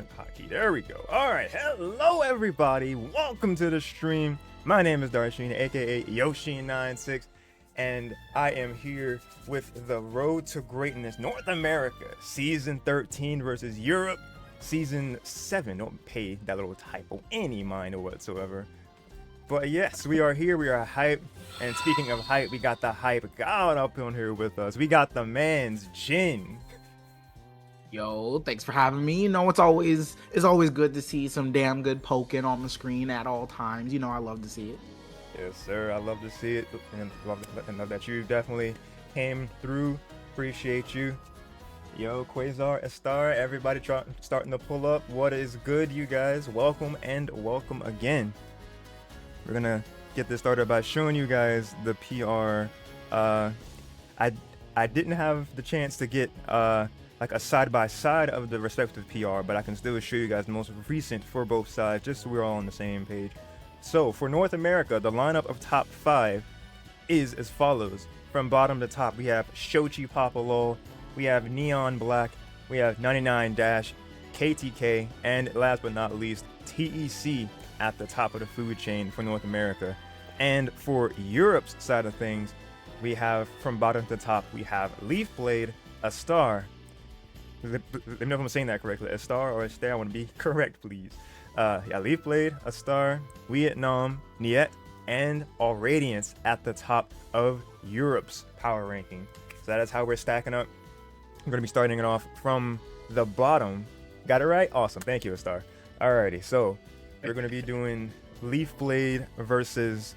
hotkey. There we go. All right. Hello, everybody. Welcome to the stream. My name is Darsheen, aka Yoshi96, and I am here with the Road to Greatness North America Season 13 versus Europe Season 7. Don't pay that little typo any mind whatsoever. But yes, we are here. We are hype. And speaking of hype, we got the hype god up on here with us. We got the man's Jin. Yo, thanks for having me. You know, it's always good to see some damn good poking on the screen at all times. You know, I love to see it. Yes, sir. I love to see it, and love that you definitely came through. Appreciate you. Yo, Quasar, Estar, everybody starting to pull up. What is good, you guys? Welcome and welcome again. We're gonna get this started by showing you guys the PR. I didn't have the chance to get like a side-by-side of the respective PR, but I can still show you guys the most recent for both sides, just so we're all on the same page. So for North America, the lineup of top 5 is as follows. From bottom to top, we have Shochi Papalol, we have Neon Black, we have 99 Dash, KTK, and last but not least, TEC at the top of the food chain for North America. And for Europe's side of things, we have from bottom to top, we have Leafblade, A Star. Let me know if I'm saying that correctly. A Star or a Star? I want to be correct, please. Yeah, Leafblade, A Star, Vietnam, Niet, and All Radiance at the top of Europe's power ranking. So that is how we're stacking up. I'm going to be starting it off from the bottom. Got it right? Awesome. Thank you, A Star. Alrighty, so we're going to be doing Leafblade versus...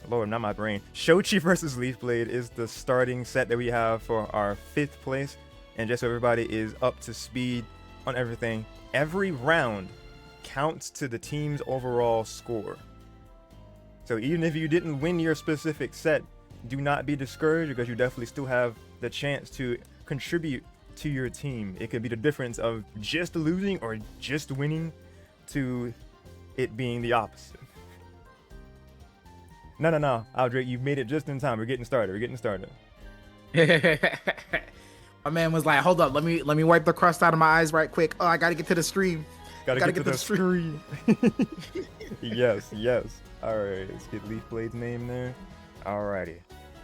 Lord, not my brain. Shochi versus Leafblade is the starting set that we have for our 5th place. And just so everybody is up to speed on everything, every round counts to the team's overall score. So even if you didn't win your specific set, do not be discouraged, because you definitely still have the chance to contribute to your team. It could be the difference of just losing or just winning to it being the opposite. No, Aldrich, you've made it just in time. We're getting started. My man was like, hold up, let me wipe the crust out of my eyes right quick. Oh, I gotta get to the stream. Gotta get to the screen. Yes. All right, let's get Leafblade's name there. Alrighty.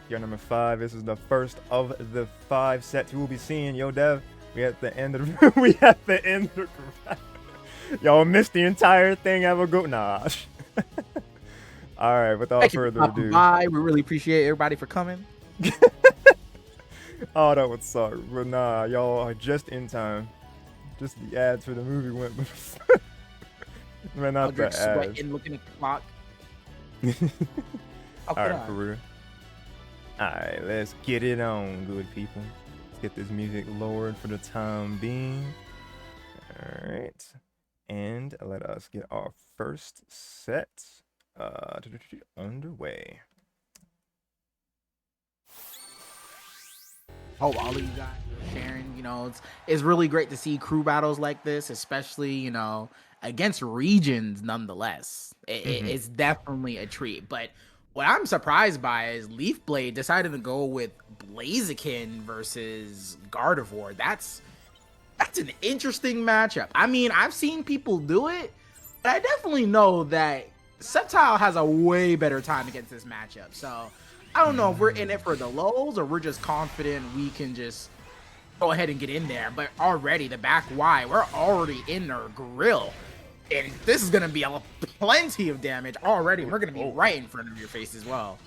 Year number 5. This is the first of the 5 sets we will be seeing. Yo, Dev, we at the end of the Y'all missed the entire thing. Have a good nah. All right, without further ado. Bye. We really appreciate everybody for coming. Oh, that would suck. But nah, y'all are just in time. Just the ads for the movie went before. Man, not the ads. Sweating, looking at the clock. Alright, for real. Alright, let's get it on, good people. Let's get this music lowered for the time being. Alright. And let us get our first set underway. Hope all of you guys are sharing. You know, it's really great to see crew battles like this, especially, you know, against regions nonetheless. It's definitely a treat. But what I'm surprised by is Leafblade decided to go with Blaziken versus Gardevoir. That's an interesting matchup. I mean, I've seen people do it, but I definitely know that Sceptile has a way better time against this matchup. So I don't know if we're in it for the lows or we're just confident we can just go ahead and get in there. But already the back Y, we're already in their grill. And this is going to be plenty of damage already. We're going to be right in front of your face as well.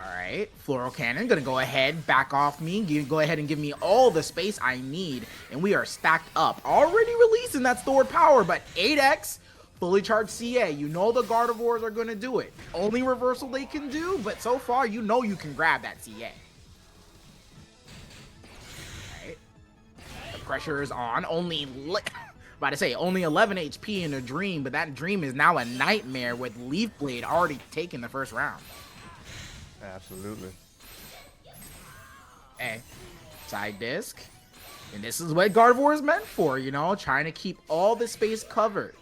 All right, Floral Cannon going to go ahead, back off me. Go ahead and give me all the space I need. And we are stacked up. Already releasing that stored power, but 8x. Fully charged CA. You know the Gardevoirs are going to do it. Only reversal they can do, but so far you know you can grab that CA. Alright. The pressure is on. Only 11 HP in a dream, but that dream is now a nightmare with Leafblade already taking the first round. Absolutely. Hey, side disc. And this is what Gardevoir is meant for, you know, trying to keep all the space covered.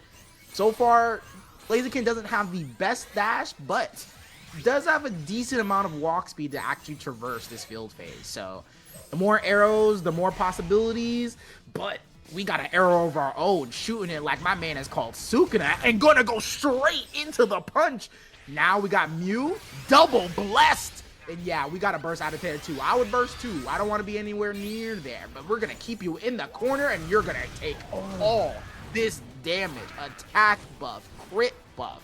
So far, Blaziken doesn't have the best dash, but does have a decent amount of walk speed to actually traverse this field phase. So the more arrows, the more possibilities, but We got an arrow of our own, shooting it like my man is called Sukuna, and gonna go straight into the punch. Now we got Mew, double blessed. And yeah, we got to burst out of there too. I would burst too. I don't want to be anywhere near there, but we're going to keep you in the corner, and you're going to take all this damage. Attack buff, crit buff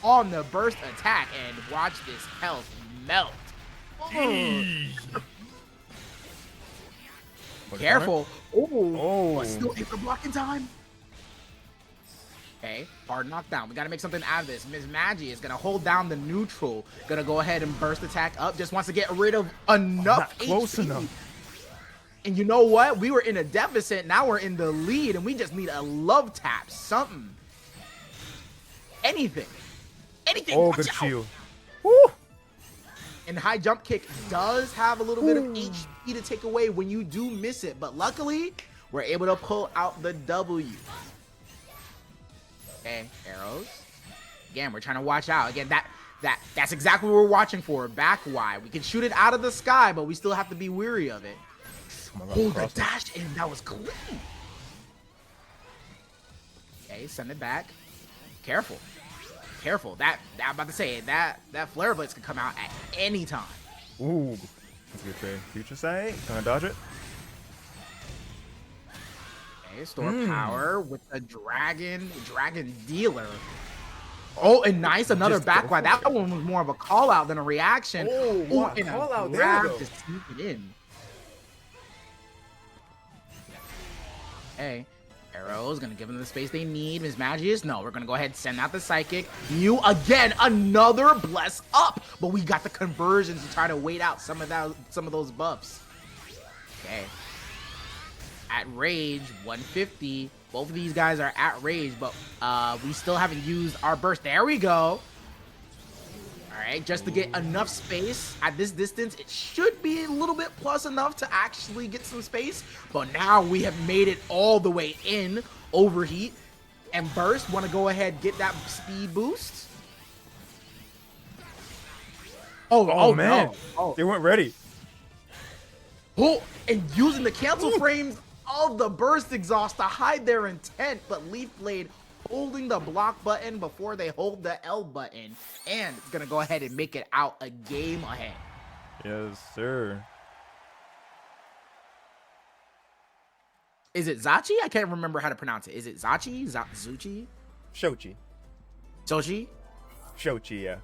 on the burst attack, and watch this health melt. Careful. Oh, still hit the block in time. Okay, hard knockdown. We got to make something out of this. Miss Maggie is going to hold down the neutral. Going to go ahead and burst attack up. Just wants to get rid of enough HP. Close enough. And you know what? We were in a deficit. Now we're in the lead, and we just need a love tap. Something. Anything. Anything. Oh, good shield. Woo! And high jump kick does have a little bit of HP to take away when you do miss it. But luckily, we're able to pull out the W. Okay, arrows. Again, we're trying to watch out. Again, that's exactly what we're watching for. Back Y. We can shoot it out of the sky, but we still have to be weary of it. Oh, the dash in. That was clean. Okay, send it back. Careful. Careful. I'm about to say, that Flare Blitz can come out at any time. Ooh. That's a good trade. Future Sight. Gonna dodge it. Store power with the dragon dealer. Oh, and nice, another back line. That one was more of a call out than a reaction. Oh, wow. And Call out grab there, though. to sneak it in. Hey, arrows gonna give them the space they need. Miss Magius, no, we're gonna go ahead and send out the psychic. Mew again, another bless up, but we got the conversions to try to wait out some of those buffs. Okay. At rage 150. Both of these guys are at rage, but we still haven't used our burst. There we go. All right, just to get enough space at this distance, it should be a little bit plus enough to actually get some space. But now we have made it all the way in. Overheat and burst. Want to go ahead, get that speed boost. Oh man, no. They weren't ready. Oh, and using the cancel frames of the burst exhaust to hide their intent, but Leaf Blade holding the block button before they hold the L button, and it's gonna go ahead and make it out a game ahead. Yes, sir. Is it Zachi? I can't remember how to pronounce it. Is it Zachi? Zuchi? Shochi. Sochi? Shochi, yeah.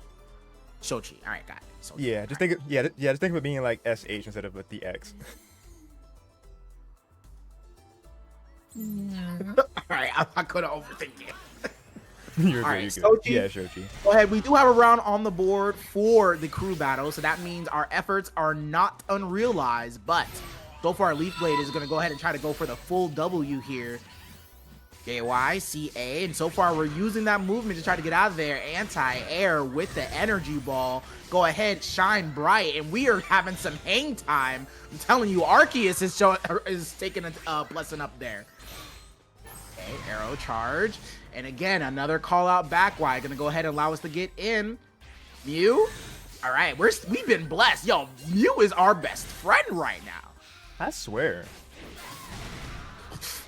Shochi. All right, got it. Sochi. Yeah, just think. Just think of it being like SH instead of with the X. All right, I'm not gonna overthink it. You're All good, right, you're good. Sochi. Yeah, Shochi. Go ahead. We do have a round on the board for the crew battle, so that means our efforts are not unrealized. But so far, Leaf Blade is gonna go ahead and try to go for the full W here. JY, CA, and so far we're using that movement to try to get out of there. Anti-air with the energy ball. Go ahead, shine bright, and we are having some hang time. I'm telling you, Arceus is taking a blessing up there. Okay, arrow charge, and again another call out back wide. Gonna go ahead and allow us to get in. Mew, all right, we've been blessed. Yo, Mew is our best friend right now. I swear.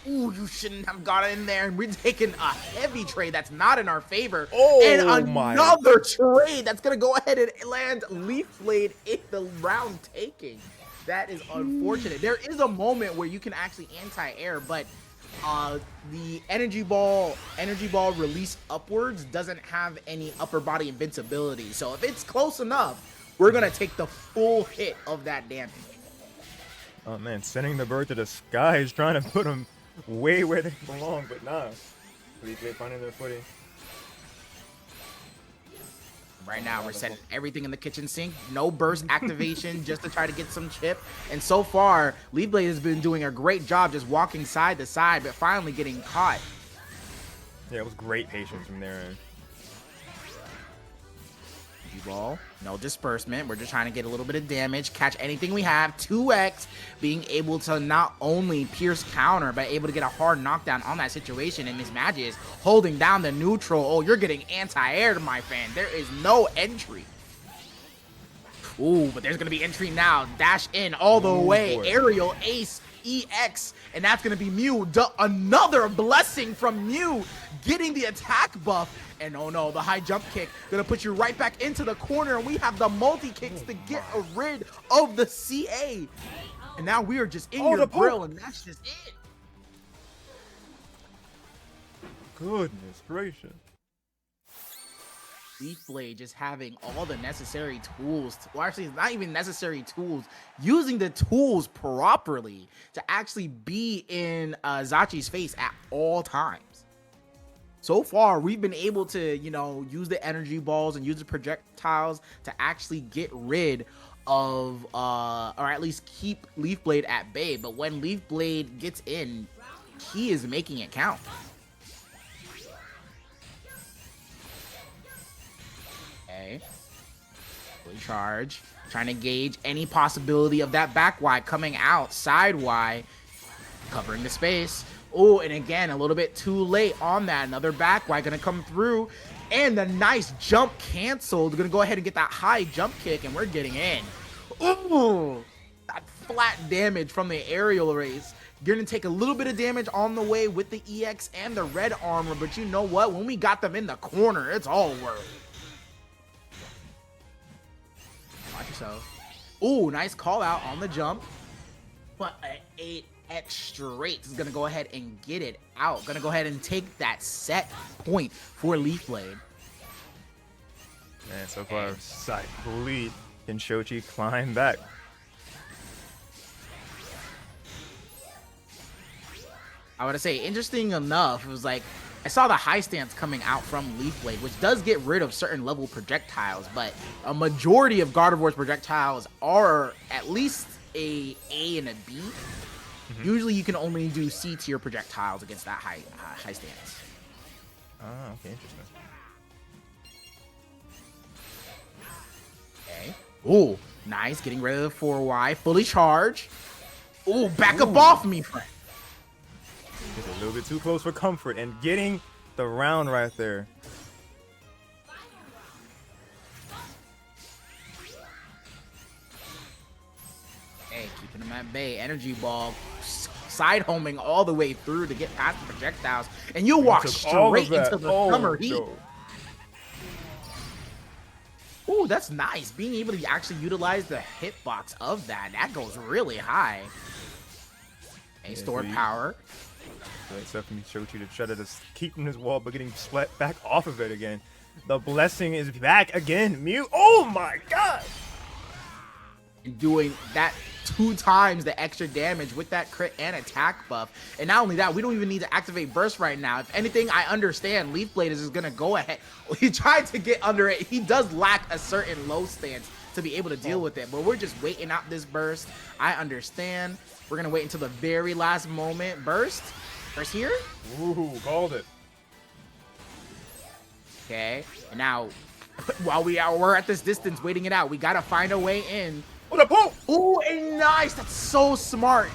Ooh, you shouldn't have got in there. And we're taking a heavy trade that's not in our favor. Oh, and another trade that's going to go ahead and land Leaf Blade in the round taking. That is unfortunate. There is a moment where you can actually anti-air, but the energy ball release upwards doesn't have any upper body invincibility. So if it's close enough, we're going to take the full hit of that damage. Oh man, sending the bird to the sky is trying to put them way where they belong, but nah. Leaf Blade finding their footing. Right now, we're setting everything in the kitchen sink. No burst activation, just to try to get some chip. And so far, Leaf Blade has been doing a great job just walking side to side, but finally getting caught. Yeah, it was great patience from there. Ball, no disbursement. We're just trying to get a little bit of damage, catch anything we have. 2x, being able to not only pierce counter, but able to get a hard knockdown on that situation. And Miss Magic holding down the neutral. Oh, you're getting anti-air, my fan. There is no entry. Ooh, but there's gonna be entry now. Dash in all the way. Boy. Aerial ace EX, and that's going to be Mew. Another blessing from Mew, getting the attack buff. And oh no, the high jump kick going to put you right back into the corner, and we have the multi-kicks to get rid of the CA. And now we are just in your grill, and that's just it. Goodness gracious. Leafblade just having all the necessary tools, well, actually, it's not even necessary tools, using the tools properly to actually be in Zachi's face at all times. So far, we've been able to, you know, use the energy balls and use the projectiles to actually get rid of, or at least keep Leafblade at bay. But when Leafblade gets in, he is making it count. Okay. Fully charge. Trying to gauge any possibility of that back Y coming out. Side Y. Covering the space. Oh, and again, a little bit too late on that. Another back Y gonna come through. And the nice jump canceled. Gonna go ahead and get that high jump kick, and we're getting in. Ooh! That flat damage from the aerial race. You're gonna take a little bit of damage on the way with the EX and the red armor, but you know what? When we got them in the corner, it's all worth it. Watch yourself. Ooh, nice call out on the jump. But an 8X straight is going to go ahead and get it out. Going to go ahead and take that set point for Leafblade. Man, so far, side lead. Can Shochi climb back? I would say, interesting enough, it was like, I saw the high stance coming out from Leafblade, which does get rid of certain level projectiles, but a majority of Gardevoir's projectiles are at least a and a B. Mm-hmm. Usually you can only do C tier projectiles against that high stance. Ah, okay, interesting. Okay. Ooh, nice, getting rid of the 4Y, fully charged. Ooh, back up off me, friend. Just a little bit too close for comfort, and getting the round right there. Hey, keeping him at bay. Energy ball side homing all the way through to get past the projectiles, and you walk straight into the summer heat. No. Ooh, that's nice. Being able to actually utilize the hitbox of that goes really high. Hey, yeah, stored power. Great stuff from Shochi to try to just keep him his wall, but getting split back off of it again. The blessing is back again. Mew. Oh my god! And doing that 2 times the extra damage with that crit and attack buff. And not only that, we don't even need to activate burst right now. If anything, I understand Leafblade is just gonna go ahead. He tried to get under it. He does lack a certain low stance to be able to deal with it, but we're just waiting out this burst. I understand. We're gonna wait until the very last moment. Burst here. Ooh, called it. Okay, and now while we're at this distance waiting it out, we gotta find a way in. Oh, the poke! Ooh, and nice. That's so smart.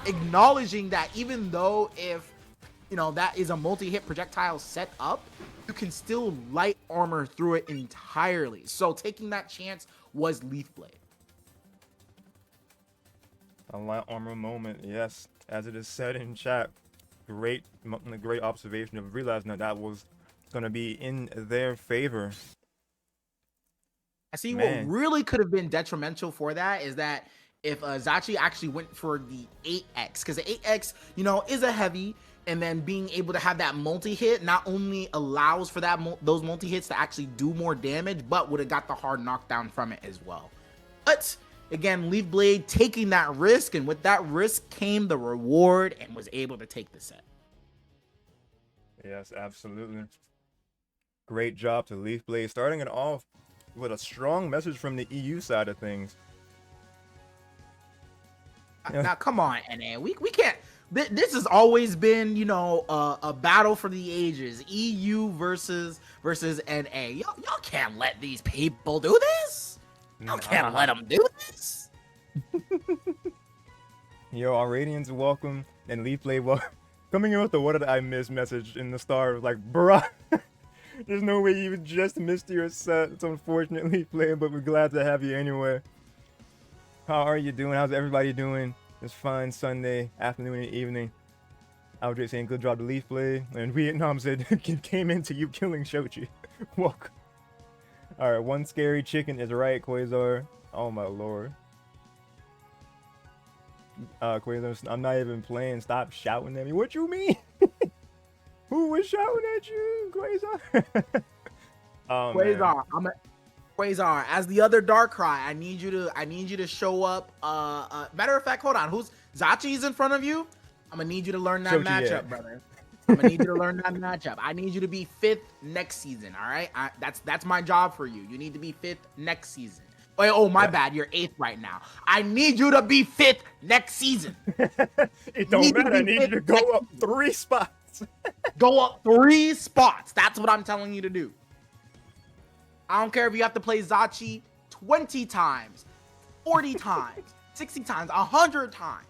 Acknowledging that even though if you know that is a multi-hit projectile set up, you can still light armor through it entirely. So taking that chance was Leafblade. A light armor moment, yes, as it is said in chat. Great observation of realizing that was going to be in their favor. I see. Man. What really could have been detrimental for that is that if Zachi actually went for the 8X, because the 8X, you know, is a heavy, and then being able to have that multi-hit not only allows for that those multi-hits to actually do more damage, but would have got the hard knockdown from it as well. But again, Leafblade taking that risk, and with that risk came the reward, and was able to take the set. Yes, absolutely. Great job to Leafblade, starting it off with a strong message from the EU side of things. Now, come on, NA. We can't. This has always been, you know, a battle for the ages. EU versus NA. Y'all can't let these people do this. Y'all can't let them do this. Yo, our Radiants welcome, and Leafblade welcome. Coming in with the "what did I miss" message in the start, like, bruh, there's no way you just missed your set. It's unfortunate, Leafblade, but we're glad to have you anyway. How are you doing? How's everybody doing? this fine Sunday afternoon and evening. Aldrich saying good job to Leaf Blade, and Vietnam said came into you killing Shochi. Welcome. All right, one scary chicken is right, Quasar. Oh my lord. Quasar, I'm not even playing. Stop shouting at me. What you mean? Who was shouting at you, Quasar? Oh man. Quasar, Quasar, as the other Darkrai, I need you to show up. Matter of fact, hold on. Who's Zachi's in front of you? I'm gonna need you to learn that matchup, brother. I'm gonna need you to learn that matchup. I need you to be 5th next season. All right, that's my job for you. You need to be 5th next season. Oh, my bad. You're 8th right now. I need you to be 5th next season. It don't matter. I need you to go up 3 spots. Go up 3 spots. That's what I'm telling you to do. I don't care if you have to play Zachi 20 times, 40 times, 60 times, 100 times.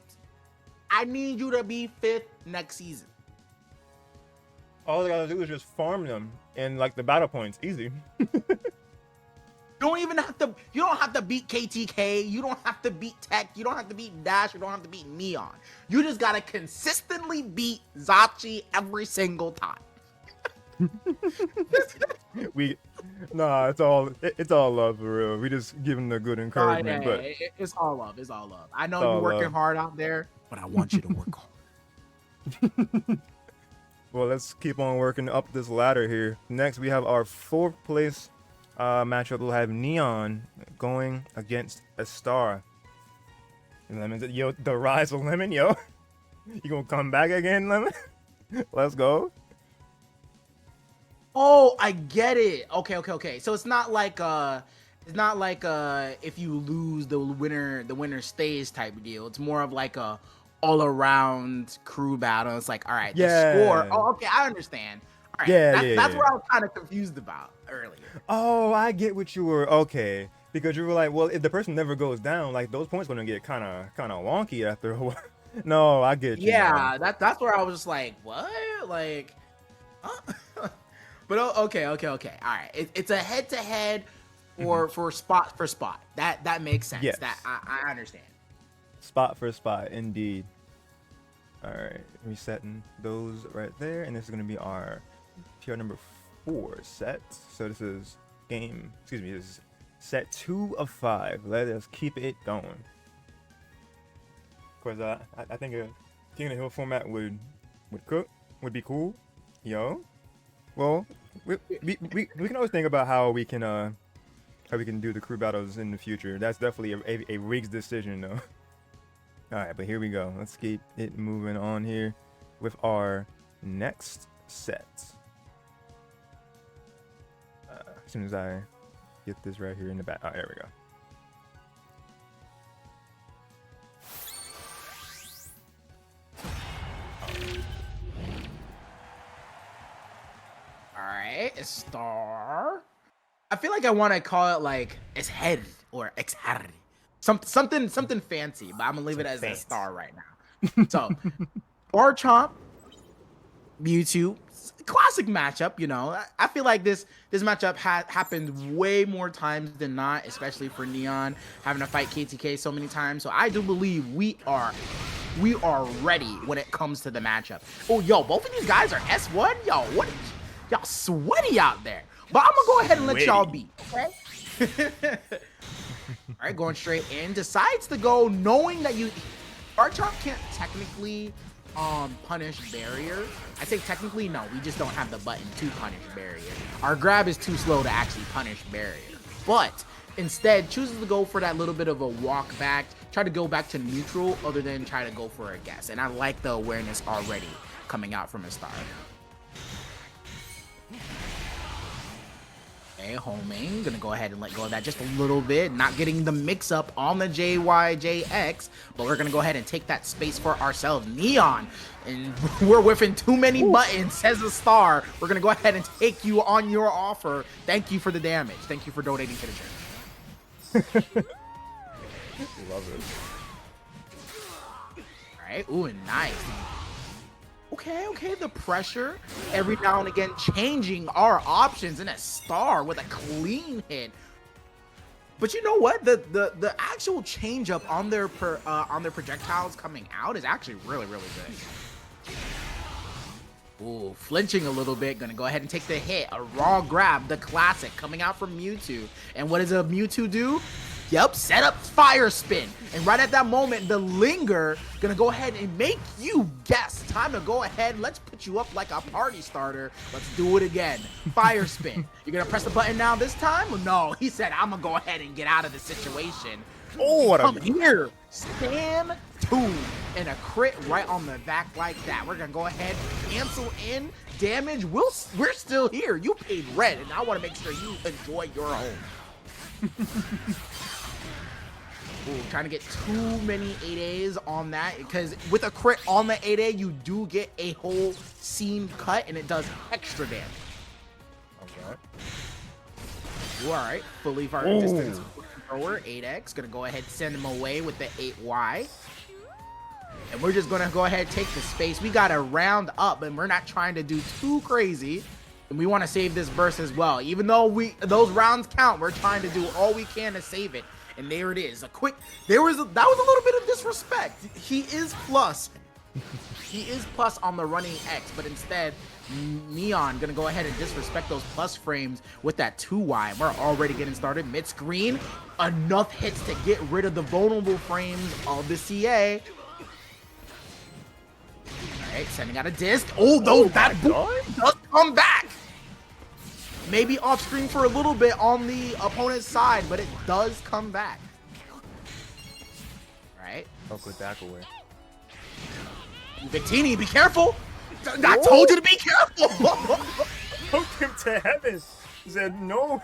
I need you to be 5th next season. All I gotta do is just farm them and like the battle points. Easy. You don't have to beat KTK. You don't have to beat Tech. You don't have to beat Dash. You don't have to beat Neon. You just gotta consistently beat Zachi every single time. It's all love for real. We just give them the good encouragement. But it's all love. It's all love. I know you're working hard out there, but I want you to work hard. Well, let's keep on working up this ladder here. Next, we have our 4th place matchup. We'll have Neon going against a Star. Lemon, yo, the rise of Lemon, yo. You gonna come back again, Lemon? Let's go. Oh, I get it. Okay. So it's not like if you lose the winner stays type of deal. It's more of like a all around crew battle. It's like, all right, the score. Oh, okay, I understand. All right, that's what I was kind of confused about earlier. Oh, I get what you were. Okay, because you were like, well, if the person never goes down, like those points gonna get kind of wonky after a while. No, I get you. Yeah, that's where I was just like, what? Like, huh? But okay. All right, it's a head to head for spot for spot. That makes sense. Yes. That I understand. Spot for spot, indeed. All right, resetting those right there, and this is gonna be our PR number 4 set. So this is this is set 2 of 5. Let us keep it going. Of course, I think a King of the Hill format would be cool. Yo, well, we can always think about how we can do the crew battles in the future. That's definitely a Riggs decision, though. All right, but here we go. Let's keep it moving on here with our next set. As soon as I get this right here in the back. Oh, there we go. All right, a Star. I feel like I want to call it like it's head or ex head. Something fancy, but I'm gonna leave it as a Star right now. So, Garchomp, Mewtwo, classic matchup. You know, I feel like this matchup happened way more times than not, especially for Neon having to fight KTK so many times. So I do believe we are ready when it comes to the matchup. Oh, yo, both of these guys are S1. Yo, what? Y'all sweaty out there. But I'm gonna go ahead and let y'all be. Okay. All right, going straight in. Decides to go knowing that Garchomp can't technically punish barrier. I say technically no, we just don't have the button to punish barrier. Our grab is too slow to actually punish barrier. But instead chooses to go for that little bit of a walk back, try to go back to neutral other than try to go for a guess. And I like the awareness already coming out from a Star. Okay, homing, gonna go ahead and let go of that just a little bit, not getting the mix up on the JYJX, but we're gonna go ahead and take that space for ourselves. Neon, and we're whiffing too many buttons, says a Star. We're gonna go ahead and take you on your offer. Thank you for the damage. Thank you for donating to the church. Love it. All right, ooh, nice. Okay, the pressure. Every now and again, changing our options in a Star with a clean hit. But you know what? The actual change up on their projectiles coming out is actually really good. Ooh, flinching a little bit, gonna go ahead and take the hit. A raw grab, the classic coming out from Mewtwo. And what does a Mewtwo do? Yep, set up fire spin. And right at that moment, the linger gonna go ahead and make you guess. Time to go ahead. Let's put you up like a party starter. Let's do it again. Fire spin. You're gonna press the button now this time? No, he said, I'm gonna go ahead and get out of the situation. Oh, what Come here. Stand tuned. And a crit right on the back like that. We're gonna go ahead, cancel in damage. We're still here. You paid rent, and I want to make sure you enjoy your home. Ooh, trying to get too many 8As on that, because with a crit on the 8A, you do get a whole seam cut, and it does extra damage. Okay. All right, fully fire distance thrower, 8X. Gonna go ahead and send him away with the 8Y. And we're just gonna go ahead and take the space. We got to round up, and we're not trying to do too crazy. And we want to save this burst as well. Even though those rounds count, we're trying to do all we can to save it. And there it is. That was a little bit of disrespect. He is plus. He is plus on the running X, but instead, Neon gonna go ahead and disrespect those plus frames with that 2Y. We're already getting started mid-screen. Enough hits to get rid of the vulnerable frames of the CA. All right, sending out a disc. That does come back. Maybe off screen for a little bit on the opponent's side, but it does come back. All right. Oh, good back away. Victini, be careful. I told you to be careful. Poked him to heaven. He said no,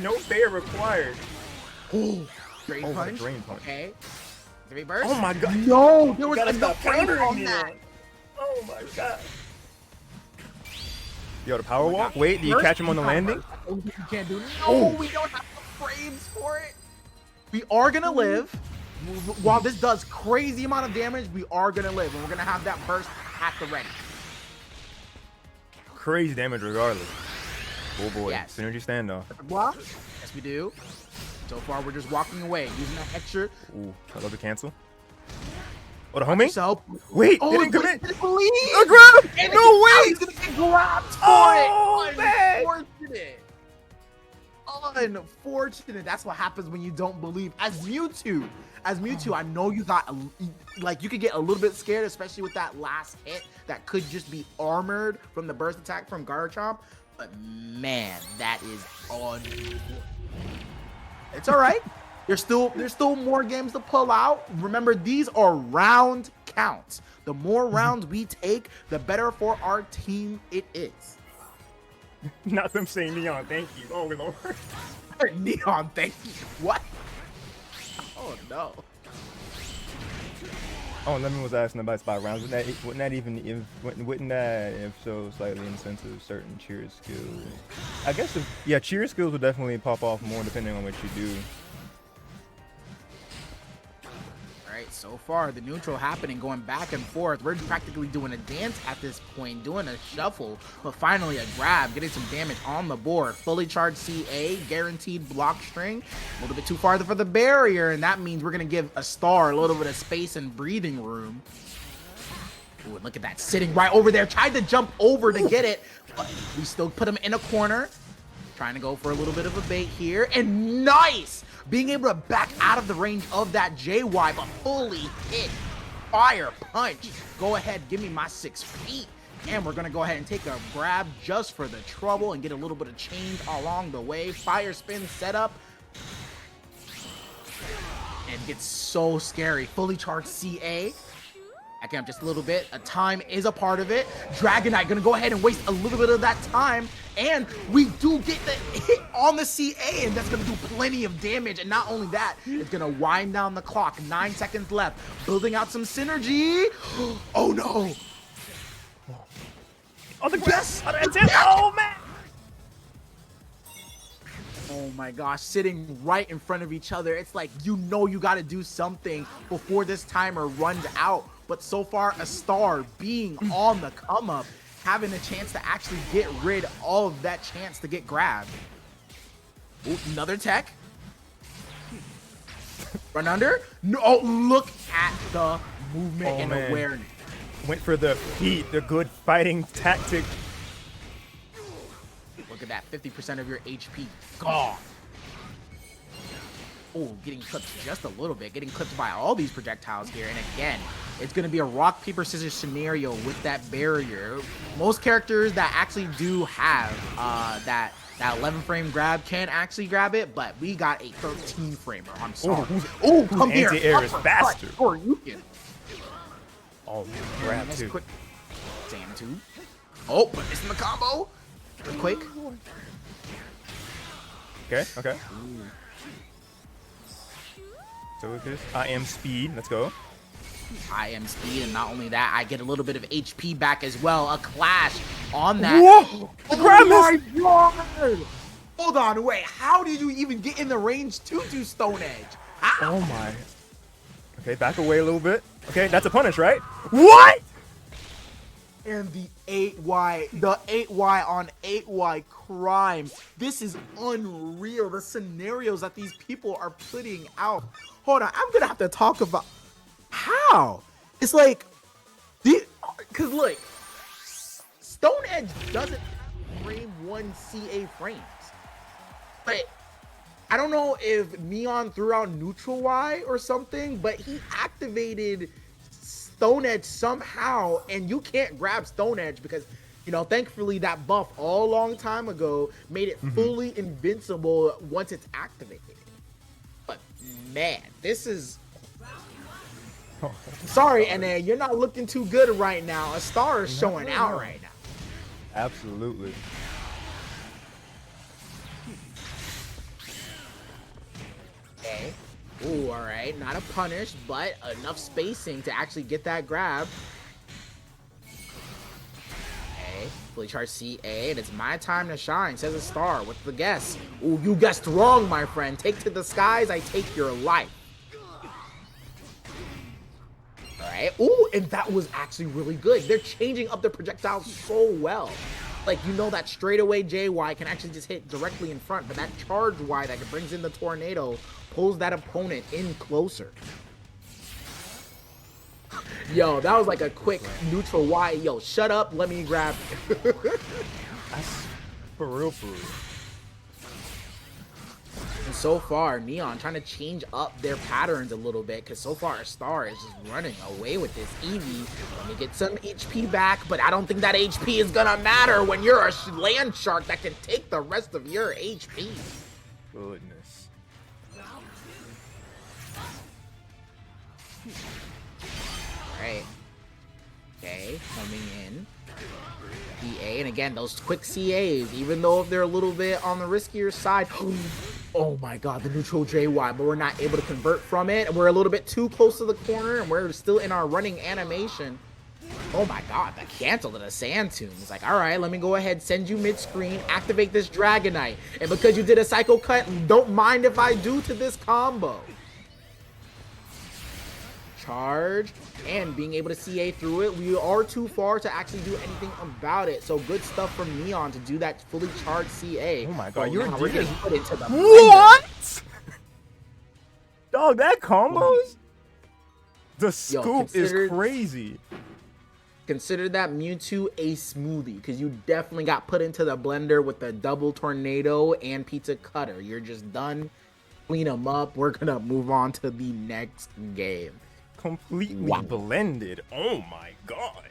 no bear required. Ooh, drain punch. Drain punch. Okay. Three burst. Oh my god. No, there was gotta enough stop countering on me. that. Oh my god. Yo, the power walk. Wait, do you catch him on the landing? You can't do it. No, we don't have the frames for it. We are gonna live. While this does crazy amount of damage, we are gonna live, and we're gonna have that burst at the ready. Crazy damage regardless. Oh boy. Yes. Synergy standoff. Block. Yes, we do. So far, we're just walking away, using that extra. Ooh, I love the cancel. Oh, the homing? So, wait, they didn't commit. Didn't believe. A grab! And No way! He's gonna get grabbed for Oh, it. man. Unfortunate. That's what happens when you don't believe. As Mewtwo, I know you got you could get a little bit scared, especially with that last hit that could just be armored from the burst attack from Garchomp. But man, that is unfortunate. It's all right. There's still more games to pull out. Remember, these are round counts. The more rounds we take, the better for our team it is. Not them saying Neon, thank you. Oh lord. Neon, thank you. What? Oh no. Oh, Lemon was asking about spot rounds. Wouldn't that if so slightly incentive certain cheer skills? I guess cheer skills would definitely pop off more depending on what you do. Alright, so far the neutral happening, going back and forth. We're practically doing a dance at this point, doing a shuffle, but finally a grab, getting some damage on the board. Fully charged CA, guaranteed block string. A little bit too farther for the barrier, and that means we're gonna give a star a little bit of space and breathing room. Ooh, and look at that, sitting right over there. Tried to jump over to get it, but we still put him in a corner. Trying to go for a little bit of a bait here, and nice! Being able to back out of the range of that JY, but fully hit. Fire punch. Go ahead, give me my 6 feet. And we're gonna go ahead and take a grab just for the trouble and get a little bit of change along the way. Fire spin setup. And gets so scary. Fully charged CA. Backing up just a little bit. A time is a part of it. Dragonite gonna go ahead and waste a little bit of that time. And we do get the hit on the CA, and that's gonna do plenty of damage. And not only that, it's gonna wind down the clock. 9 seconds left. Building out some synergy. Oh no. Oh, the guess! Oh man! Oh my gosh, sitting right in front of each other. It's like, you know, you gotta do something before this timer runs out. But so far, a star being on the come up, having a chance to actually get rid of that chance to get grabbed. Ooh, another tech. Run under. No, look at the movement and man. awareness. Went for the feet, the good fighting tactic. Look at that, 50% of your HP gone. Oh, getting clipped just a little bit, getting clipped by all these projectiles here. And again, it's going to be a rock, paper, scissors scenario with that barrier. Most characters that actually do have that 11 frame grab can actually grab it, but we got a 13 framer. I'm sorry. Oh, come here. Anti-air is faster. Or you can. Oh, grab Nice too. quick sand too. Oh, but missing the combo. Real quick. Okay, okay. So with this, I am speed. Let's go. I am speed, and not only that, I get a little bit of HP back as well. A clash on that. Whoa! Oh my god! Hold on, wait. How did you even get in the range to do Stone Edge? How? Oh my. Okay, back away a little bit. Okay, that's a punish, right? What? And the 8Y on 8Y crime. This is unreal. The scenarios that these people are putting out. Hold on, I'm gonna have to talk about how. It's like, because look, Stone Edge doesn't frame 1 CA frames, but I don't know if Neon threw out neutral Y or something, but he activated Stone Edge somehow, and you can't grab Stone Edge because, you know, thankfully that buff all long time ago made it fully invincible once it's activated. But man, this is sorry, and you're not looking too good right now. A star is showing out right now. Absolutely. Okay. Ooh, all right. Not a punish, but enough spacing to actually get that grab. Okay. Fully charged CA, and it's my time to shine, says a star. What's the guess? Ooh, you guessed wrong, my friend. Take to the skies, I take your life. All right. Ooh, and that was actually really good. They're changing up the projectiles so well. Like, you know that straightaway JY can actually just hit directly in front, but that charge Y that brings in the tornado pulls that opponent in closer. Yo, that was like a quick neutral Y. Yo, shut up, let me grab you. That's for real, for real. And so far, Neon trying to change up their patterns a little bit, because so far, Star is just running away with this Eevee. Let me get some HP back, but I don't think that HP is gonna matter when you're a land shark that can take the rest of your HP. Goodness. Alright. Okay, coming in. EA, and again, those quick CAs, even though if they're a little bit on the riskier side. Oh my god, the neutral JY, but we're not able to convert from it. And we're a little bit too close to the corner, and we're still in our running animation. Oh my god, the cancel to the Sand Tomb. It's like, alright, let me go ahead, send you mid-screen, activate this Dragonite. And because you did a Psycho Cut, don't mind if I do to this combo. Charge, and being able to CA through it. We are too far to actually do anything about it. So good stuff from Neon to do that fully charged CA. Oh my god, you're getting put into the what? Dog, that combos? The scoop is crazy. Consider that Mewtwo a smoothie, because you definitely got put into the blender with the double tornado and pizza cutter. You're just done. Clean them up. We're gonna move on to the next game. Completely blended. Oh my god.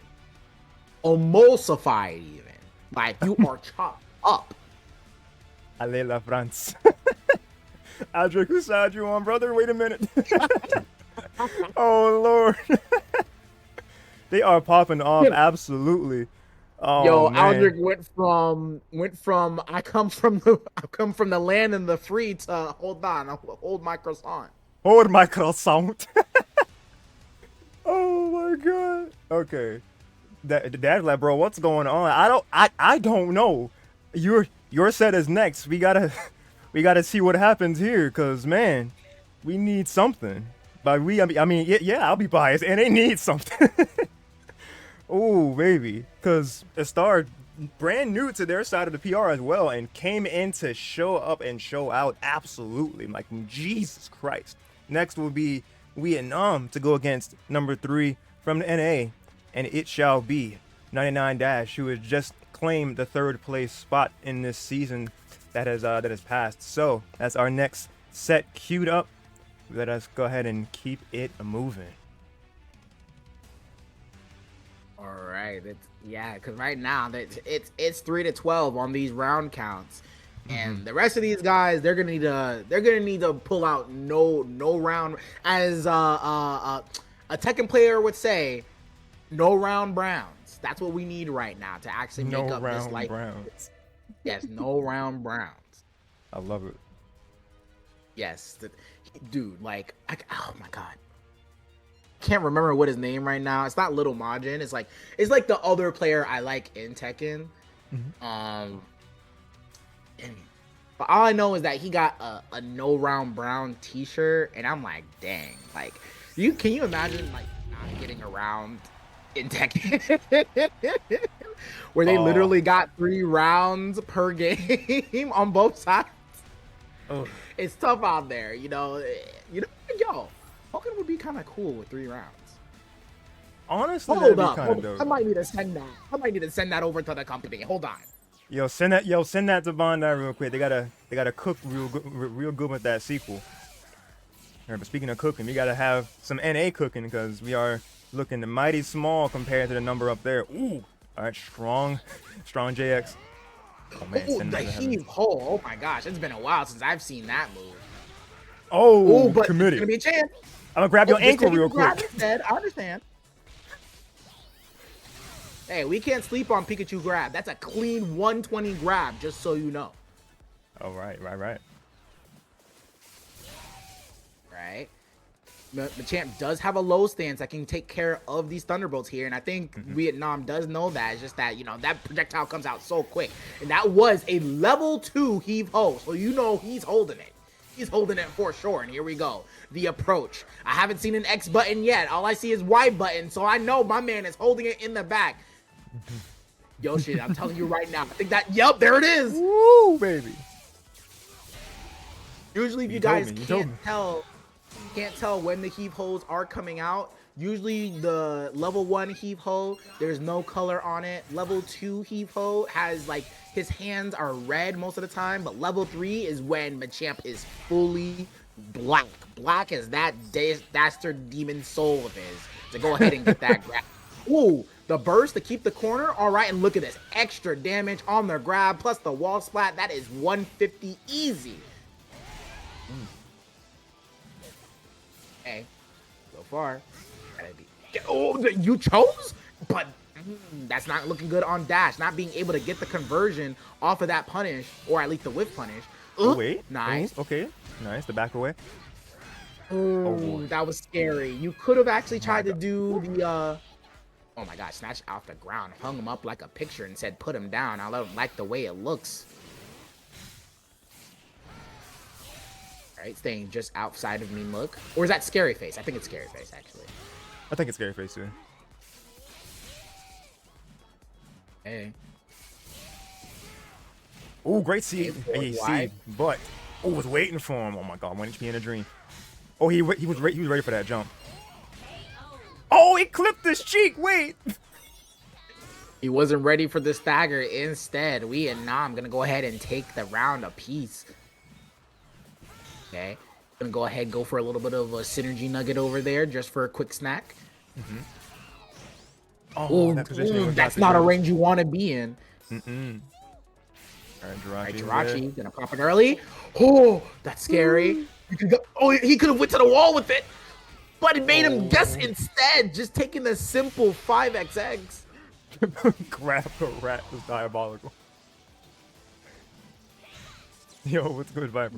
Emulsified even. Like, you are chopped up. Allez la France. Aldrich, whose side you on, brother? Wait a minute. Oh lord. They are popping off, absolutely. Oh, yo, man. Aldrich went from I come from the land and the free to hold my croissant. Hold my croissant. Oh my god. Okay. Dad's like, bro, what's going on? I don't know. Your set is next. We gotta see what happens here, cause man, we need something. By we, I mean, yeah, I'll be biased, and they need something. Oh baby, cause a star brand new to their side of the PR as well, and came in to show up and show out absolutely. Like, Jesus Christ. Next will be Vietnam to go against number 3 from the NA, and it shall be 99 Dash, who has just claimed the 3rd place spot in this season that has passed. So that's our next set queued up. Let us go ahead and keep it moving. All right, because right now it's 3-12 on these round counts, and the rest of these guys they're gonna need to pull out no round, as a Tekken player would say, no round browns. That's what we need right now to actually make up this life. Browns. Yes, no round browns. I love it. Yes, dude, like oh my god. Can't remember what his name right now. It's not Little Majin. It's like the other player I like in Tekken. But all I know is that he got a no round brown T-shirt, and I'm like, dang, like can you imagine like not getting around in Tekken where they literally got 3 rounds per game on both sides? Oh, it's tough out there, yo. Pokemon would be kind of cool with 3 rounds. Honestly, hold up. Dope. I might need to send that over to the company. Hold on. Send that to Bandai real quick. They gotta cook real good with that sequel. But speaking of cooking, we gotta have some NA cooking, because we are looking mighty small compared to the number up there. Ooh, all right, strong JX. Oh man, the heave hole. Oh my gosh, it's been a while since I've seen that move. Oh, but committed. It's gonna be a chance. I'm gonna grab your ankle real quick. Instead, I understand. Hey, we can't sleep on Pikachu grab. That's a clean 120 grab, just so you know. Oh, right. Right. Machamp does have a low stance that can take care of these Thunderbolts here, and I think Vietnam does know that. It's just that, that projectile comes out so quick. And that was a level 2 heave-ho, so he's holding it. He's holding it for sure, and here we go. The approach. I haven't seen an X button yet. All I see is Y button, so I know my man is holding it in the back. Yoshi, I'm telling you right now. I think there it is. Woo, baby. Usually, if you guys can't tell when the heave-hos are coming out. Usually the level 1 heave-ho, there's no color on it. Level 2 heave-ho has like his hands are red most of the time, but level 3 is when Machamp is fully black. Black as that dastard demon soul of his to go ahead and get that grab. Ooh, the burst to keep the corner. All right, and look at this extra damage on the grab plus the wall splat. That is 150 easy. Okay, so far. Oh, you chose? But that's not looking good on Dash. Not being able to get the conversion off of that punish, or at least the whiff punish. Oh, wait. Nice. Oh, okay. Nice. The back away. Oh, that was scary. You could have actually tried to do the, oh my gosh, snatch off the ground, hung him up like a picture and said, put him down. I don't like the way it looks. All right, staying just outside of mean look. Or is that scary face? I think it's scary face, actually. I think it's scary face too. Hey. Oh, great seed. AC, but was waiting for him. Oh my God, 1 HP in a dream. Oh, he was ready for that jump. Oh, he clipped his cheek. Wait. He wasn't ready for the stagger. Instead, Vietnam gonna go ahead and take the round apiece. Okay, gonna go ahead and go for a little bit of a synergy nugget over there, just for a quick snack. Oh, that's not a range you want to be in. All right, Jirachi gonna pop it early. Oh, that's scary. He could have went to the wall with it, but it made him guess instead, just taking the simple 5XX. Grab a rat was diabolical. Yo, what's good, Viper?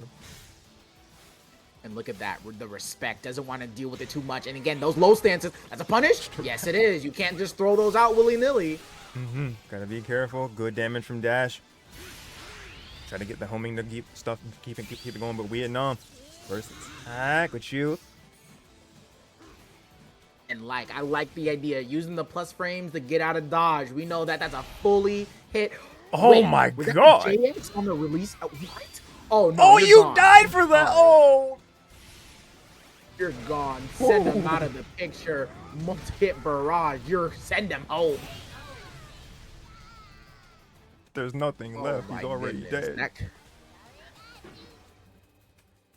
And look at that, the respect. Doesn't want to deal with it too much. And again, those low stances, that's a punish? Yes, it is. You can't just throw those out willy-nilly. Gotta be careful. Good damage from Dash. Try to get the homing to keep it going, but Vietnam. First attack with you. And I like the idea. Using the plus frames to get out of dodge. We know that that's a fully hit. Oh my God. JX on the release. What? Oh, no. Oh, you gone. died for that. Oh. You're gone. Send him out of the picture. Multi-hit barrage. Send him home. There's nothing left. He's already dead.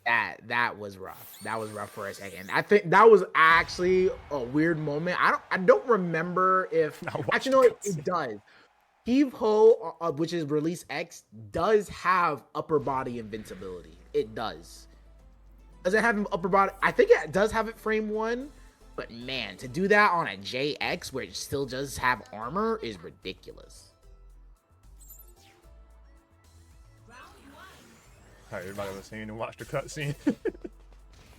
That was rough. That was rough for a second. I think that was actually a weird moment. I don't remember if actually no, it does. Heave Ho, which is release X, does have upper body invincibility. It does. Does it have upper body? I think it does have it frame 1, but man, to do that on a JX where it still does have armor is ridiculous. Everybody was saying to watch the cutscene,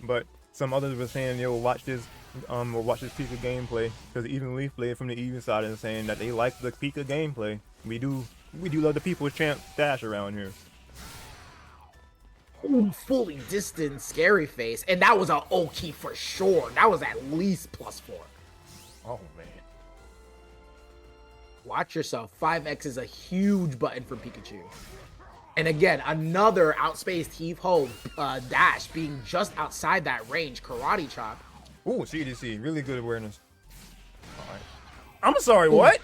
but some others were saying, "Yo, watch this, watch this Pika gameplay." Because even Leaf Blade from the Even side is saying that they like the Pika gameplay. We do love the people's champ dash around here. Fully distanced scary face, and that was an Oki for sure. That was at least +4. Oh man, watch yourself. 5X is a huge button for Pikachu. And again, another outspaced Heave Ho dash being just outside that range. Karate chop. Ooh, CDC. Really good awareness. All right. I'm sorry, what?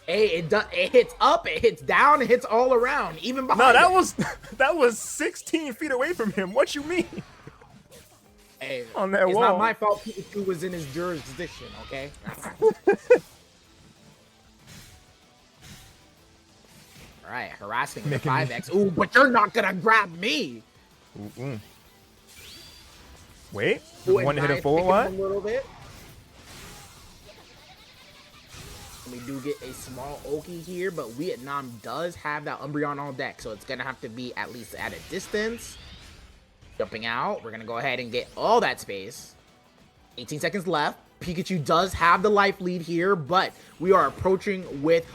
Hey, it hits up, it hits down, it hits all around, even behind. No, that was 16 feet away from him. What you mean? Hey, on that it's wall. Not my fault Pikachu was in his jurisdiction, okay? All right, harassing the 5X. Ooh, but you're not gonna grab me. Ooh. Wait, one hit a forward one. A little bit. We do get a small Oki here, but Vietnam does have that Umbreon on deck, so it's gonna have to be at least at a distance. Jumping out, we're gonna go ahead and get all that space. 18 seconds left. Pikachu does have the life lead here, but we are approaching with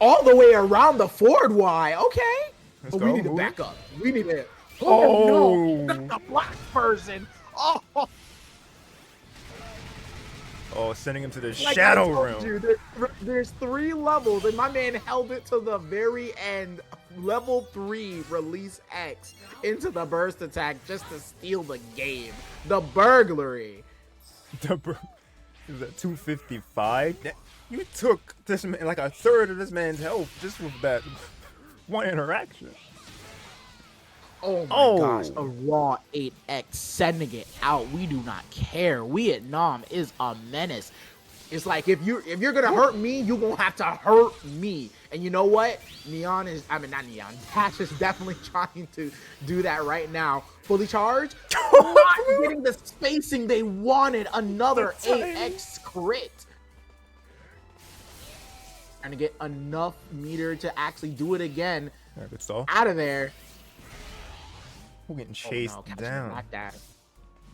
all the way around the forward Y. Okay. But we need to back up. We need to. Oh, no. Not the black person. Oh. Oh, sending him to the shadow realm. You, there's 3 levels, and my man held it to the very end. Level 3 release X into the burst attack just to steal the game. The burglary. Is that 255? You took this man, like a third of this man's health just with that one interaction. Oh my gosh, a raw 8X sending it out. We do not care. Vietnam is a menace. It's like if you're gonna hurt me, you're gonna have to hurt me. And you know what? Not Neon. Dash is definitely trying to do that right now. Fully charged. Not getting the spacing they wanted. Another 8X crit. Trying to get enough meter to actually do it again. Yeah, good stuff. Out of there. We're getting chased down.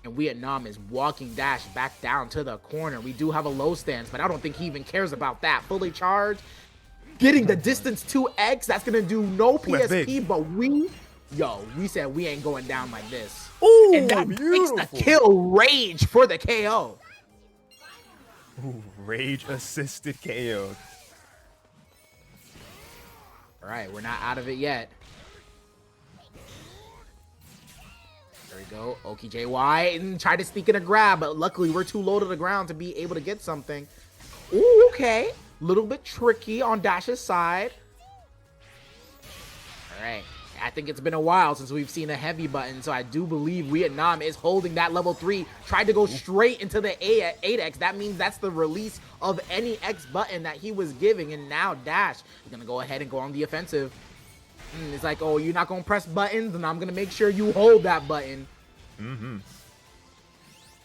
And Vietnam is walking Dash back down to the corner. We do have a low stance, but I don't think he even cares about that. Fully charged. Getting the distance 2X. That's going to do no PSP, but we said we ain't going down like this. Ooh, and that beautiful. Makes the kill rage for the KO. Ooh, rage assisted KO. All right, we're not out of it yet. There we go. Oki JY and try to sneak in a grab, but luckily we're too low to the ground to be able to get something. Ooh, okay. Little bit tricky on Dash's side. All right. I think it's been a while since we've seen a heavy button, so I do believe Vietnam is holding that level 3. Tried to go straight into the 8X. That means that's the release of any X button that he was giving, and now Dash is going to go ahead and go on the offensive. It's like, oh, you're not going to press buttons, and I'm going to make sure you hold that button. Mm-hmm.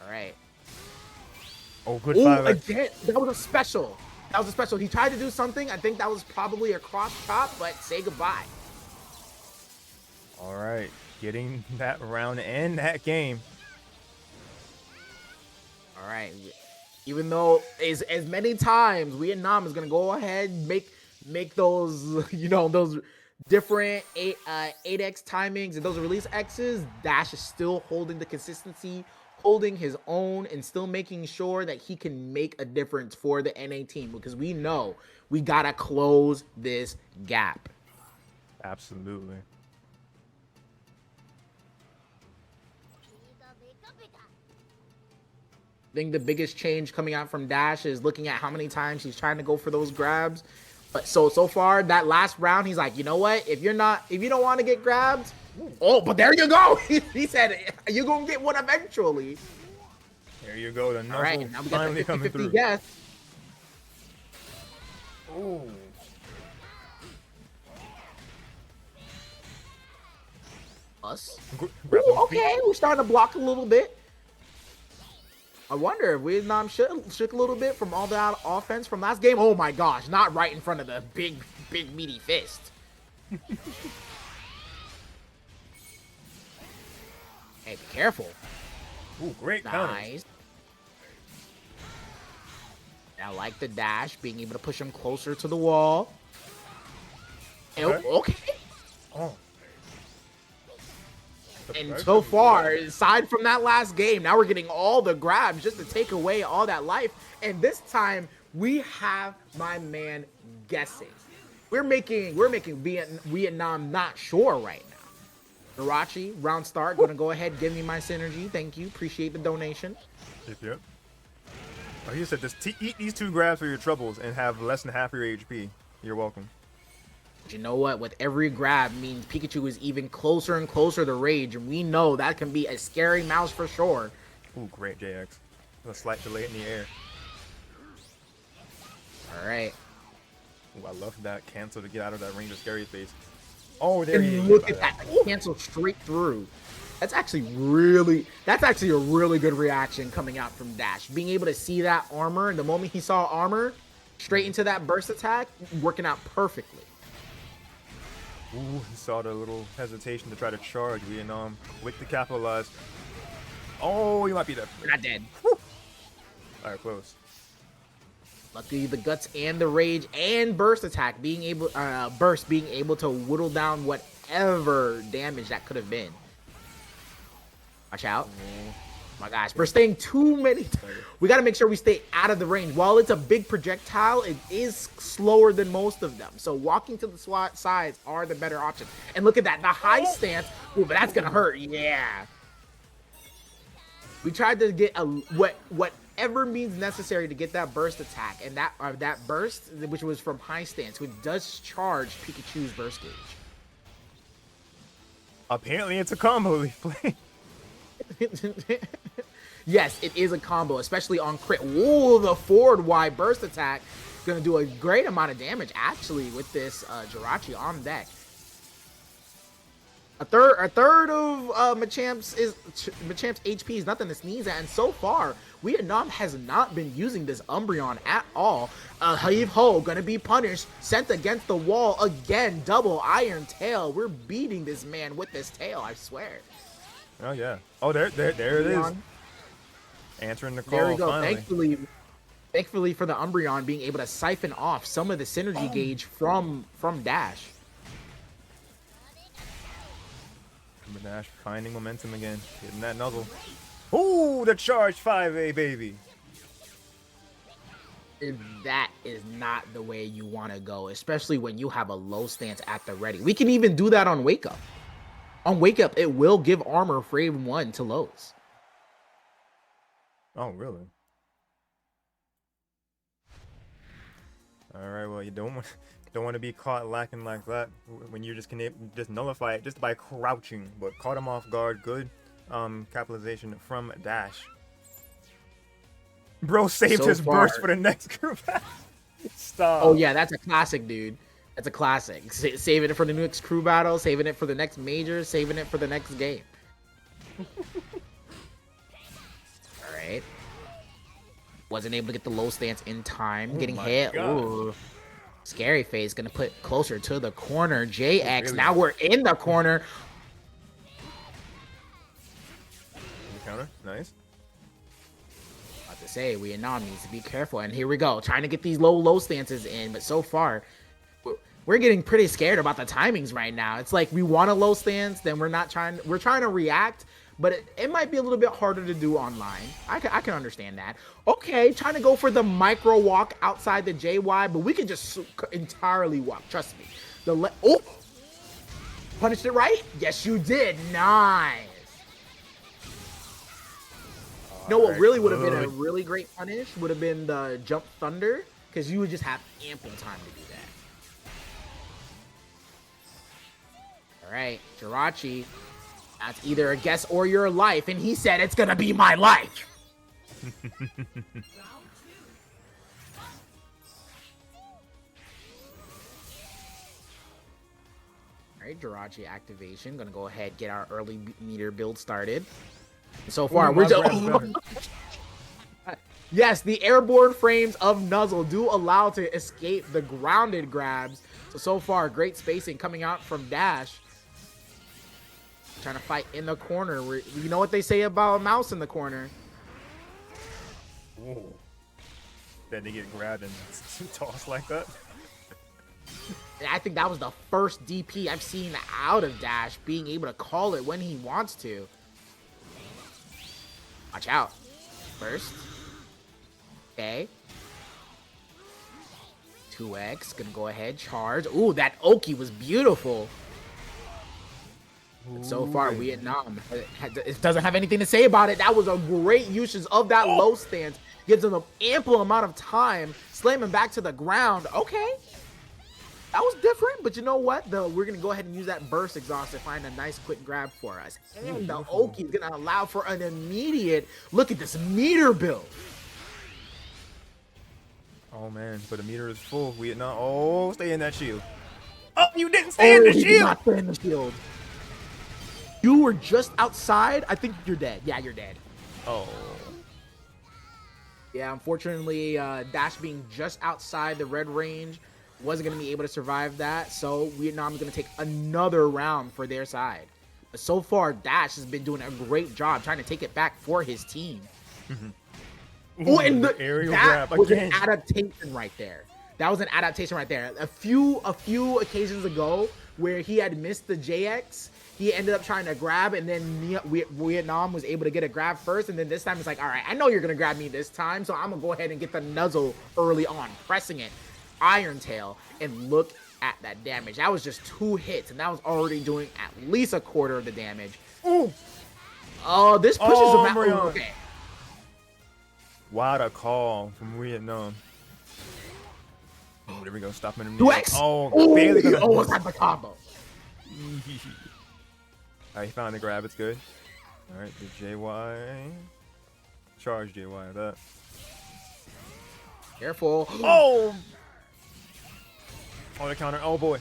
All right. Oh, good 5X. Again, that was a special. That was a special. He tried to do something. I think that was probably a cross chop, but say goodbye. All right. Getting that round and that game. All right. Even though as many times Vietnam is going to go ahead and make those, those different 8X timings and those release X's, Dash is still holding the consistency, holding his own, and still making sure that he can make a difference for the NA team, because we know we got to close this gap. Absolutely. I think the biggest change coming out from Dash is looking at how many times he's trying to go for those grabs. But so far, that last round, he's like, you know what? If you don't want to get grabbed, oh, but there you go. He said, you're going to get one eventually. There you go. The All right, now we got finally the coming 50-50 through. guess. Ooh. Us. Grab Ooh, those feet. okay, we're starting to block a little bit. I wonder if Vietnam shook a little bit from all that offense from last game. Oh my gosh, not right in front of the big meaty fist. Hey, be careful. Ooh, great counter. Nice. I like the dash, being able to push him closer to the wall. Okay. Okay. Oh. And so far, aside from that last game, now we're getting all the grabs just to take away all that life. And this time, we have my man guessing. We're making Vietnam not sure right now. Jirachi, round start, gonna go ahead, give me my synergy. Thank you, appreciate the donation. Yep. Oh, he said, just eat these 2 grabs for your troubles and have less than half your HP. You're welcome. But you know what? With every grab means Pikachu is even closer and closer to Rage, and we know that can be a scary mouse for sure. Ooh, great JX. A slight delay in the air. All right. Ooh, I love that cancel to get out of that range of scary face. Oh, there And he is. look at that cancel straight through. That's actually a really good reaction coming out from Dash. Being able to see that armor, and the moment he saw armor, straight into that burst attack, working out perfectly. Ooh, he saw the little hesitation to try to charge Vietnam. Quick to capitalize. Oh, he might be dead. We're not dead. Alright, close. Luckily, the guts and the rage and burst attack being able to whittle down whatever damage that could have been. Watch out. My gosh, we're staying too many. We got to make sure we stay out of the range. While it's a big projectile, it is slower than most of them. So walking to the sides are the better option. And look at that, the high stance. Ooh, but that's gonna hurt. Yeah. We tried to get whatever means necessary to get that burst attack, and that burst, which was from high stance, which does charge Pikachu's burst gauge. Apparently, it's a combo he's playing. Yes, it is a combo, especially on crit. Ooh, the forward Y burst attack is going to do a great amount of damage, actually, with this Jirachi on deck. A third of Machamp's HP is nothing to sneeze at, and so far, Vietnam has not been using this Umbreon at all. Heave Ho gonna be punished, sent against the wall again. Double Iron Tail. We're beating this man with this tail, I swear. Oh yeah. Oh, there it is. Answering the call. There we go. Finally. Thankfully for the Umbreon being able to siphon off some of the synergy gauge from Dash. Dash finding momentum again, getting that nuzzle. Ooh, the charge 5A, baby. That is not the way you want to go, especially when you have a low stance at the ready. We can even do that on Wake Up. On Wake Up, it will give armor for even 1 to lows. Oh, really? All right, well, you don't want to be caught lacking like that when you just can just nullify it just by crouching. But caught him off guard. Good capitalization from Dash. Bro saved his burst for the next group. Stop. Oh yeah, that's a classic, dude. That's a classic. Saving it for the next crew battle, saving it for the next major, saving it for the next game. All right. Wasn't able to get the low stance in time. Getting hit. Ooh. Scary Face gonna put closer to the corner. JX. Really? Now we're in the corner. Counter. Nice. About to say, Vietnam needs to be careful. And here we go. Trying to get these low stances in. But so far, we're getting pretty scared about the timings right now. It's like we want a low stance, then we're trying to react, but it might be a little bit harder to do online. I can understand that. Okay, trying to go for the micro walk outside the JY, but we can just entirely walk. Trust me. Oh, punished it right? Yes, you did. Nice. You know what Alright, really would have been a good. really great punish would have been the jump thunder, because you would just have ample time to do that. All right, Jirachi, that's either a guess or your life, and he said it's gonna be my life. All right, Jirachi activation. Gonna go ahead, get our early meter build started. So far, Ooh, we're my just. grab's better. Yes, the airborne frames of Nuzzle do allow to escape the grounded grabs. So far, great spacing coming out from Dash. Trying to fight in the corner. You know what they say about a mouse in the corner. Ooh. Then they get grabbed and tossed like that. And I think that was the first DP I've seen out of Dash, being able to call it when he wants to. Watch out. First. Okay. 2x. Gonna go ahead. Charge. Ooh, that Oki was beautiful. And so far, Vietnam, it doesn't have anything to say about it. That was a great usage of that low stance. Gives them an ample amount of time. Slam him back to the ground. Okay. That was different, but you know what? We're going to go ahead and use that burst exhaust to find a nice quick grab for us. And the Oki is going to allow for an immediate, look at this meter build. Oh man, but the meter is full. Vietnam. Oh, stay in that shield. Oh, you didn't stay in the He did shield. not stay in the shield. You were just outside. I think you're dead. Yeah, you're dead. Oh. Yeah, unfortunately, Dash being just outside the red range wasn't going to be able to survive that. So Vietnam is going to take another round for their side. But so far, Dash has been doing a great job trying to take it back for his team. Ooh, and the aerial grab was again. an adaptation right there. That was an adaptation right there. A few occasions ago where he had missed the JX, he ended up trying to grab, and then Vietnam was able to get a grab first, and then this time it's like, all right, I know you're going to grab me this time, so I'm going to go ahead and get the Nuzzle early on, pressing it. Iron Tail, and look at that damage. That was just 2 hits, and that was already doing at least a quarter of the damage. Ooh. Oh, this pushes him out. Oh, okay. What a call from Vietnam. Oh, there we go. Stopping him. 2x. Oh, barely he gonna almost had the combo. Alright, he found the grab. It's good. Alright, the JY. Charge JY. That. Careful. Oh! Oh, the counter. Oh, boy.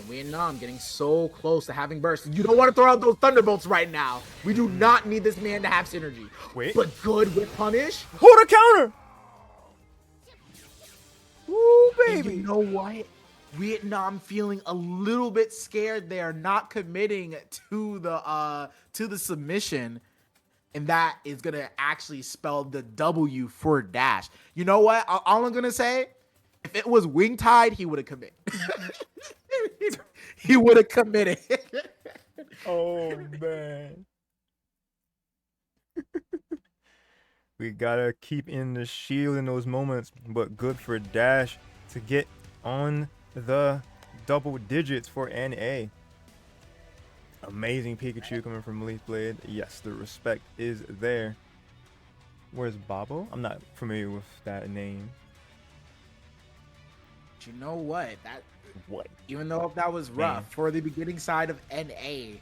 Vietnam getting so close to having burst. You don't want to throw out those thunderbolts right now. We do not need this man to have synergy. Wait. But good with punish. Hold the counter! Ooh, baby. And you know what? Vietnam feeling a little bit scared there, not committing to the submission. And that is going to actually spell the W for Dash. You know what? All I'm going to say, if it was Wing Tide, he would have committed. He would have committed. Oh, man. We gotta keep in the shield in those moments, but good for Dash to get on the double digits for NA. Amazing Pikachu coming from Leaf Blade. Yes, the respect is there. Where's Babo? I'm not familiar with that name. But you know what? What? Even though if that was rough for the beginning side of NA,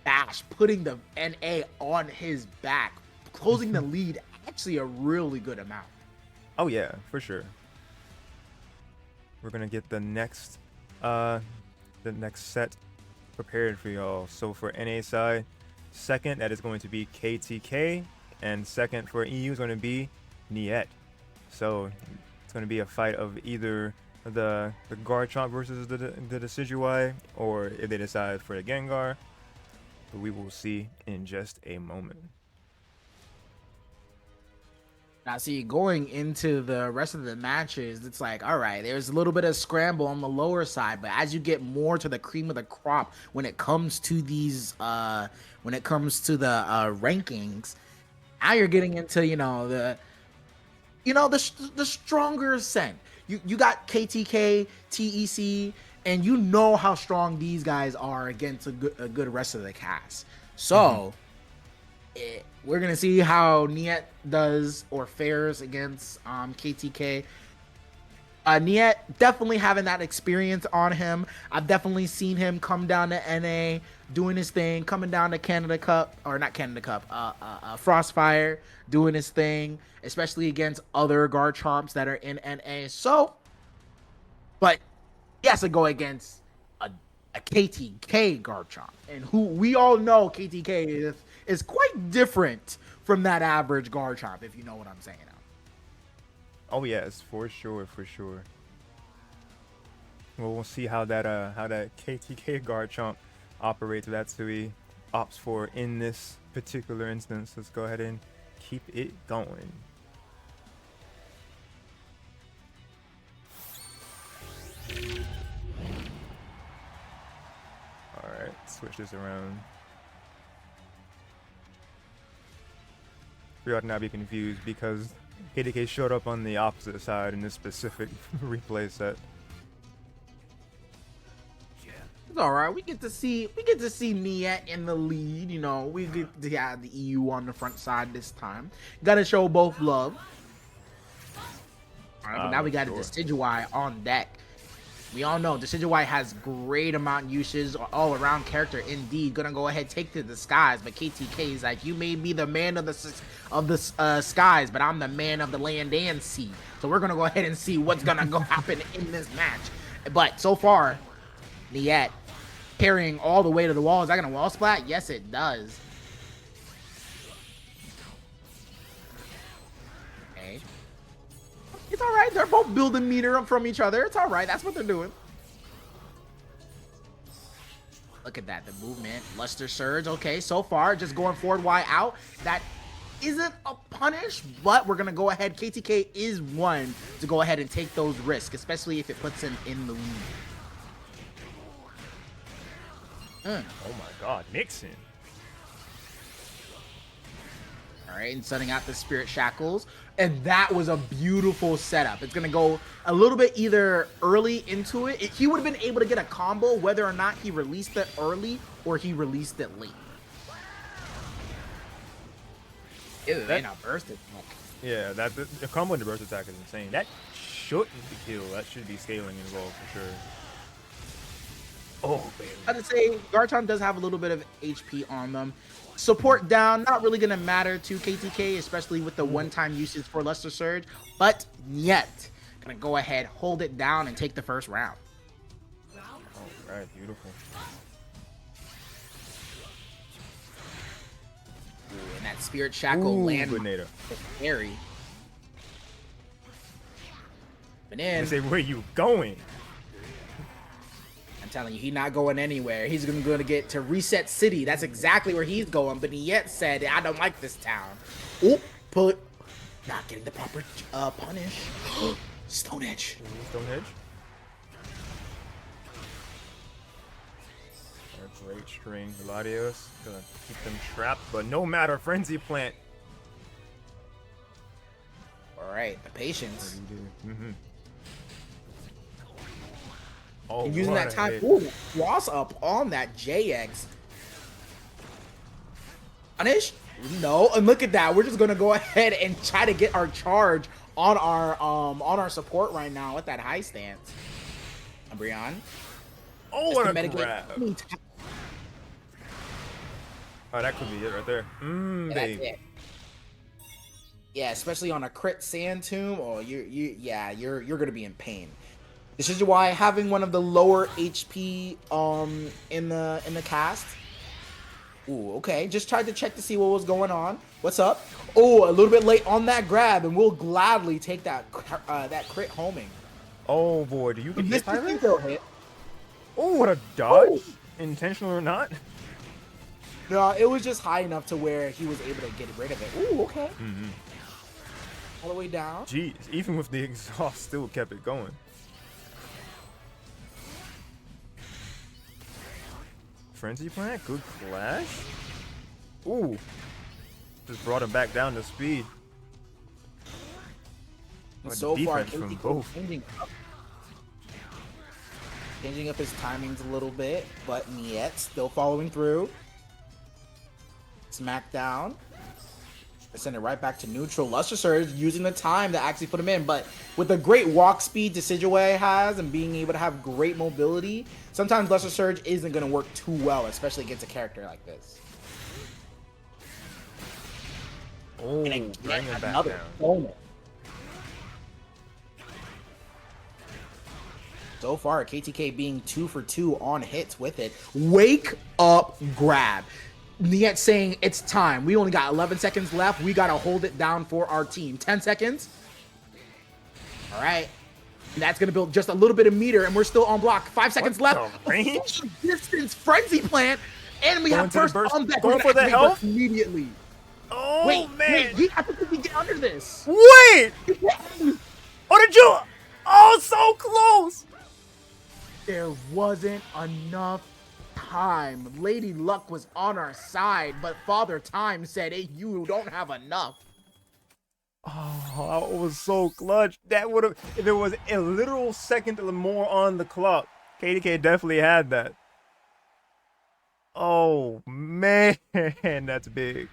Dash putting the NA on his back, closing the lead, actually a really good amount. Oh yeah, for sure. We're gonna get the next set prepared for y'all. So for NA side, second that is going to be KTK, and second for EU is going to be Niet. So it's going to be a fight of either the Garchomp versus the Decidueye, or if they decide for the Gengar. But we will see in just a moment. Now, see, going into the rest of the matches, it's like, all right, there's a little bit of scramble on the lower side, but as you get more to the cream of the crop when it comes to these, rankings, now you're getting into, the stronger scent. You got KTK, TEC, and you know how strong these guys are against a good rest of the cast. So. We're gonna see how Niet does or fares against KTK. Niet definitely having that experience on him. I've definitely seen him come down to NA, doing his thing, coming down to Canada Cup, or not Canada Cup, Frostfire, doing his thing, especially against other Garchomps that are in NA. So, but he has to go against a KTK Garchomp, and who we all know KTK is quite different from that average Garchomp, if you know what I'm saying. Oh yes, for sure, for sure. Well, we'll see how that KTK Garchomp operates. That's who he opts for in this particular instance. Let's go ahead and keep it going. Alright, switch this around. We ought not be confused because KTK showed up on the opposite side in this specific replay set. It's all right. We get to see Niet in the lead. You know, we get to have the EU on the front side this time. Gotta show both love. All right, but now we got a Decidueye on deck. We all know Decidueye has great amount usage, all around character indeed. Gonna go ahead take to the skies, but KTK is like, you may be the man of the skies, but I'm the man of the land and sea. So we're gonna go ahead and see what's gonna go happen in this match. But so far, Niet carrying all the way to the wall. Is that gonna wall splat? Yes, it does. Okay. It's all right. They're both building meter up from each other. It's all right. That's what they're doing. Look at that. The movement. Luster Surge. Okay, so far, just going forward, Y out. That isn't a punish, but we're going to go ahead. KTK is one to go ahead and take those risks, especially if it puts him in the lead. Oh my god, Nixon. All right, and setting out the Spirit Shackles. And that was a beautiful setup. It's going to go a little bit either early into it. He would have been able to get a combo whether or not he released it early or he released it late. Ew, that ain't a burst attack. Yeah, the combo and the burst attack is insane. That shouldn't be killed. That should be scaling involved for sure. Oh, baby. I have to say, Garchomp does have a little bit of HP on them. Support down, not really going to matter to KTK, especially with the one-time usage for Luster Surge. But Niet going to go ahead, hold it down, and take the first round. All right, beautiful. Ooh, and that Spirit Shackle land is scary. But then, I say, where you going? I'm telling you, he's not going anywhere. He's going to get to Reset City. That's exactly where he's going. But Niet said, I don't like this town. Oh, not getting the proper punish. Stone Edge. Stone Edge. Great string. Gladius gonna keep them trapped, but no matter. Frenzy Plant. All right, the patience. Mm-hmm. Oh, and using that time. Ooh, cross up on that JX. Punish? No, and look at that. We're just gonna go ahead and try to get our charge on our support right now with that high stance. Brian. Oh, what a grab. Oh, that could be it right there. Baby. Yeah, especially on a crit Sand Tomb. Oh, you're gonna be in pain. This is why having one of the lower HP in the cast. Ooh, okay. Just tried to check to see what was going on. What's up? Oh, a little bit late on that grab, and we'll gladly take that that crit homing. Oh boy, do you get hit by that? Hit. Oh, what a dodge! Oh. Intentional or not? No, it was just high enough to where he was able to get rid of it. Ooh, okay. All the way down. Jeez, even with the exhaust, still kept it going. Frenzy Plant, good flash. Ooh, just brought him back down to speed. So far, changing up his timings a little bit, but Niet still following through. Smackdown. Send it right back to neutral. Luster Surge using the time to actually put him in, but with the great walk speed Decidueye has and being able to have great mobility, sometimes Luster Surge isn't going to work too well, especially against a character like this. Oh, bring it back down. Bonus. So far, KTK being 2 for 2 on hits with it. Wake up grab. Niet saying it's time. We only got 11 seconds left. We got to hold it down for our team. 10 seconds. All right. That's going to build just a little bit of meter, and we're still on block. 5 seconds left. Distance Frenzy Plant. And we have first on deck. Going for the health? Immediately. Oh, wait, man. Wait, I think we can get under this. Wait. Oh, did you? Oh, so close. There wasn't enough time. Lady Luck was on our side, but Father Time said, hey, you don't have enough. Oh, I was so clutch. That would have, if it was a literal second more on the clock, KDK definitely had that. Oh, man, that's big.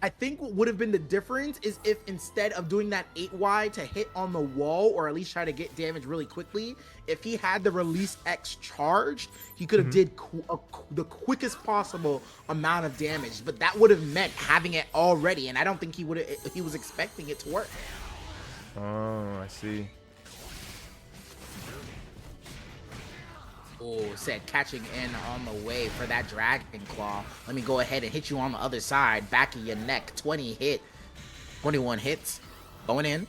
I think what would have been the difference is if instead of doing that 8Y to hit on the wall or at least try to get damage really quickly, if he had the release X charged, he could have did the quickest possible amount of damage. But that would have meant having it already, and I don't think he was expecting it to work. Oh, I see. Oh, said catching in on the way for that Dragon Claw. Let me go ahead and hit you on the other side, back of your neck. 21 hits, going in.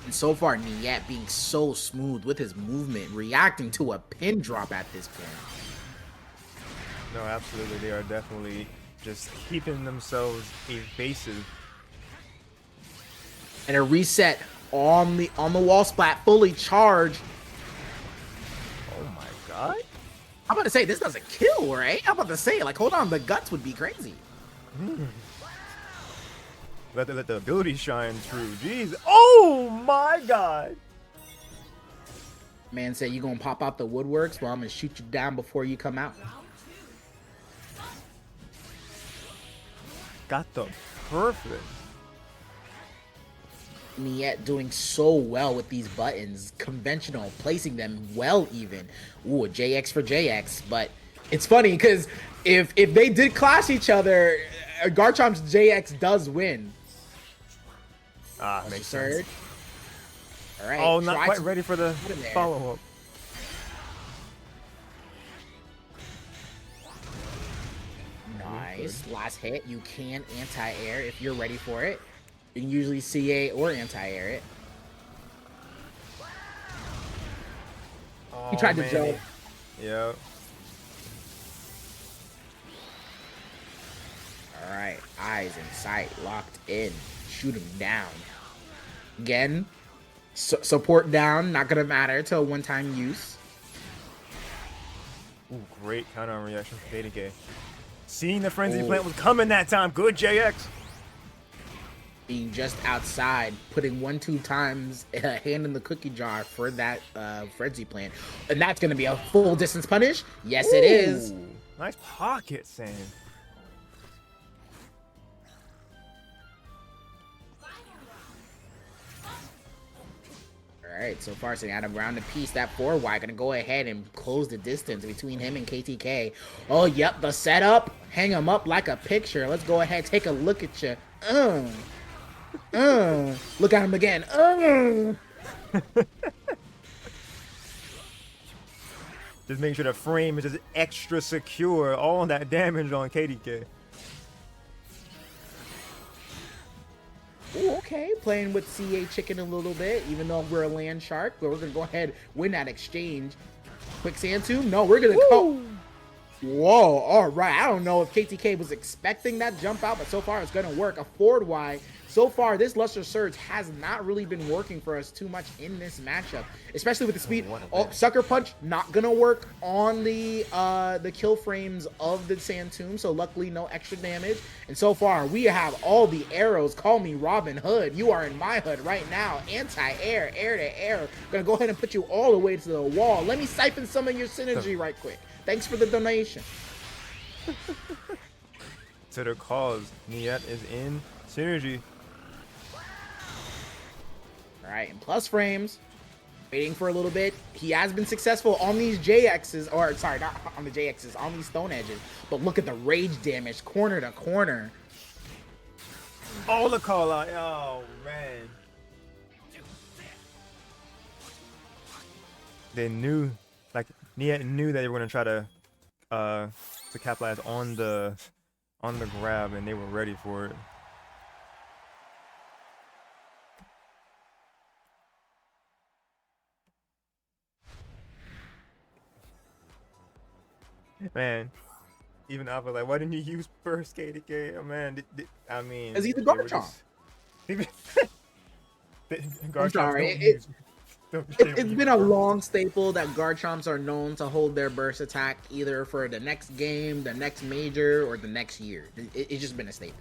And so far, Niet being so smooth with his movement, reacting to a pin drop at this point. No, absolutely. They are definitely just keeping themselves evasive. And a reset on the wall splat, fully charged. Oh my god. I'm about to say this doesn't kill, right? I'm about to say, like, hold on, the guts would be crazy. Let the ability shine through. Jeez. Oh my god. Man said you gonna pop out the woodworks, well, I'm gonna shoot you down before you come out. Got the perfect. Niet doing so well with these buttons, conventional, placing them well even. Ooh, a JX for JX, but it's funny because if they did clash each other, Garchomp's JX does win. Ah, makes sense. All right. Oh, not quite ready for the follow-up. Nice. Last hit. You can anti-air if you're ready for it. You can usually CA or anti-air it. Oh, He tried to jump. Yep. All right. Eyes in sight. Locked in. Shoot him down. Again. Support down. Not going to matter till one-time use. Ooh, great counter reaction from KDK. Seeing the Frenzy Plant was coming that time. Good JX. Being just outside, putting 1-2 times a hand in the cookie jar for that Frenzy Plant. And that's going to be a full distance punish. Yes, it is. Nice pocket sand. All right, so far sitting out of round apiece. That 4Y going to go ahead and close the distance between him and KTK. Oh, yep, the setup. Hang him up like a picture. Let's go ahead, take a look at you. Look at him again. Just make sure the frame is just extra secure. All that damage on KDK. Ooh, okay, playing with CA Chicken a little bit, even though we're a land shark, but we're gonna go ahead win that exchange. Quicksand tomb? No, we're gonna go. Whoa, all right. I don't know if KTK was expecting that jump out, but so far it's gonna work. A forward Y so far this Luster Surge has not really been working for us too much in this matchup, especially with the speed. Oh, Sucker Punch not gonna work on the kill frames of the Sand Tomb, so luckily no extra damage. And so far we have all the arrows. Call me Robin Hood. You are in my hood right now. Anti-air, air to air. Gonna go ahead and put you all the way to the wall. Let me siphon some of your synergy right quick. Thanks for the donation. To the cause, Niet is in synergy. All right, and plus frames. Waiting for a little bit. He has been successful on these JXs, or sorry, not on the JXs, on these stone edges. But look at the rage damage, corner to corner. Oh, the call out. Oh, man. They knew, like, Niet knew that they were going to try to capitalize on the grab, and they were ready for it. Man, even Alpha like, why didn't you use burst KDK? Oh man, I mean, because he's a Garchomp. I'm sorry. It's been a long staple that Garchomps are known to hold their burst attack either for the next game, the next major, or the next year. It's just been a staple.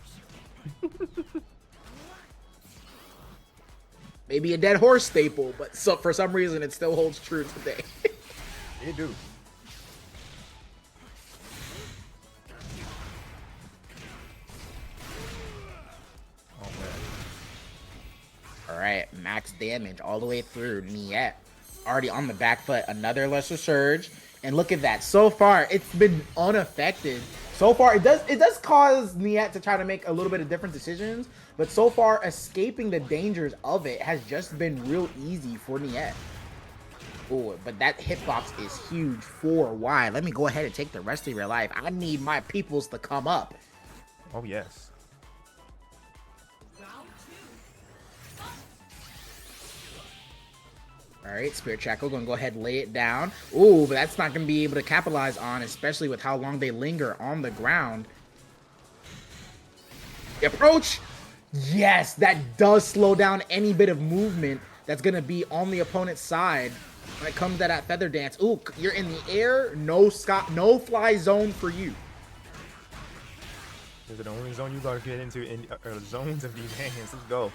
Maybe a dead horse staple, but for some reason it still holds true today. They do. All right, max damage all the way through. Niet already on the back foot. Another Lesser Surge, and look at that. So far, it's been unaffected. So far, it does cause Niet to try to make a little bit of different decisions, but so far, escaping the dangers of it has just been real easy for Niet. Oh, but that hitbox is huge for why. Let me go ahead and take the rest of your life. I need my peoples to come up. Oh yes. All right, Spirit Shackle gonna go ahead and lay it down. Ooh, but that's not gonna be able to capitalize on, especially with how long they linger on the ground. The approach! Yes, that does slow down any bit of movement that's gonna be on the opponent's side when it comes to that feather dance. Ooh, you're in the air, no fly zone for you. This is the only zone you gotta get into in zones of these games. Let's go.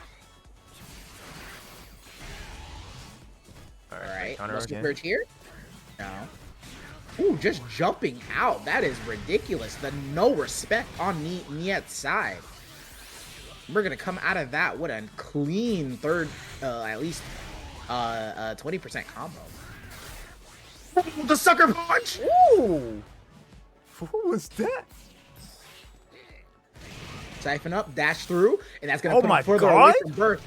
All right, Musket Perch here. No. Ooh, just jumping out. That is ridiculous. The no respect on Niet's side. We're going to come out of that with a clean third, at least 20% combo. The sucker punch! Ooh! What was that? Siphon up, dash through, and that's going to put him further away from burst.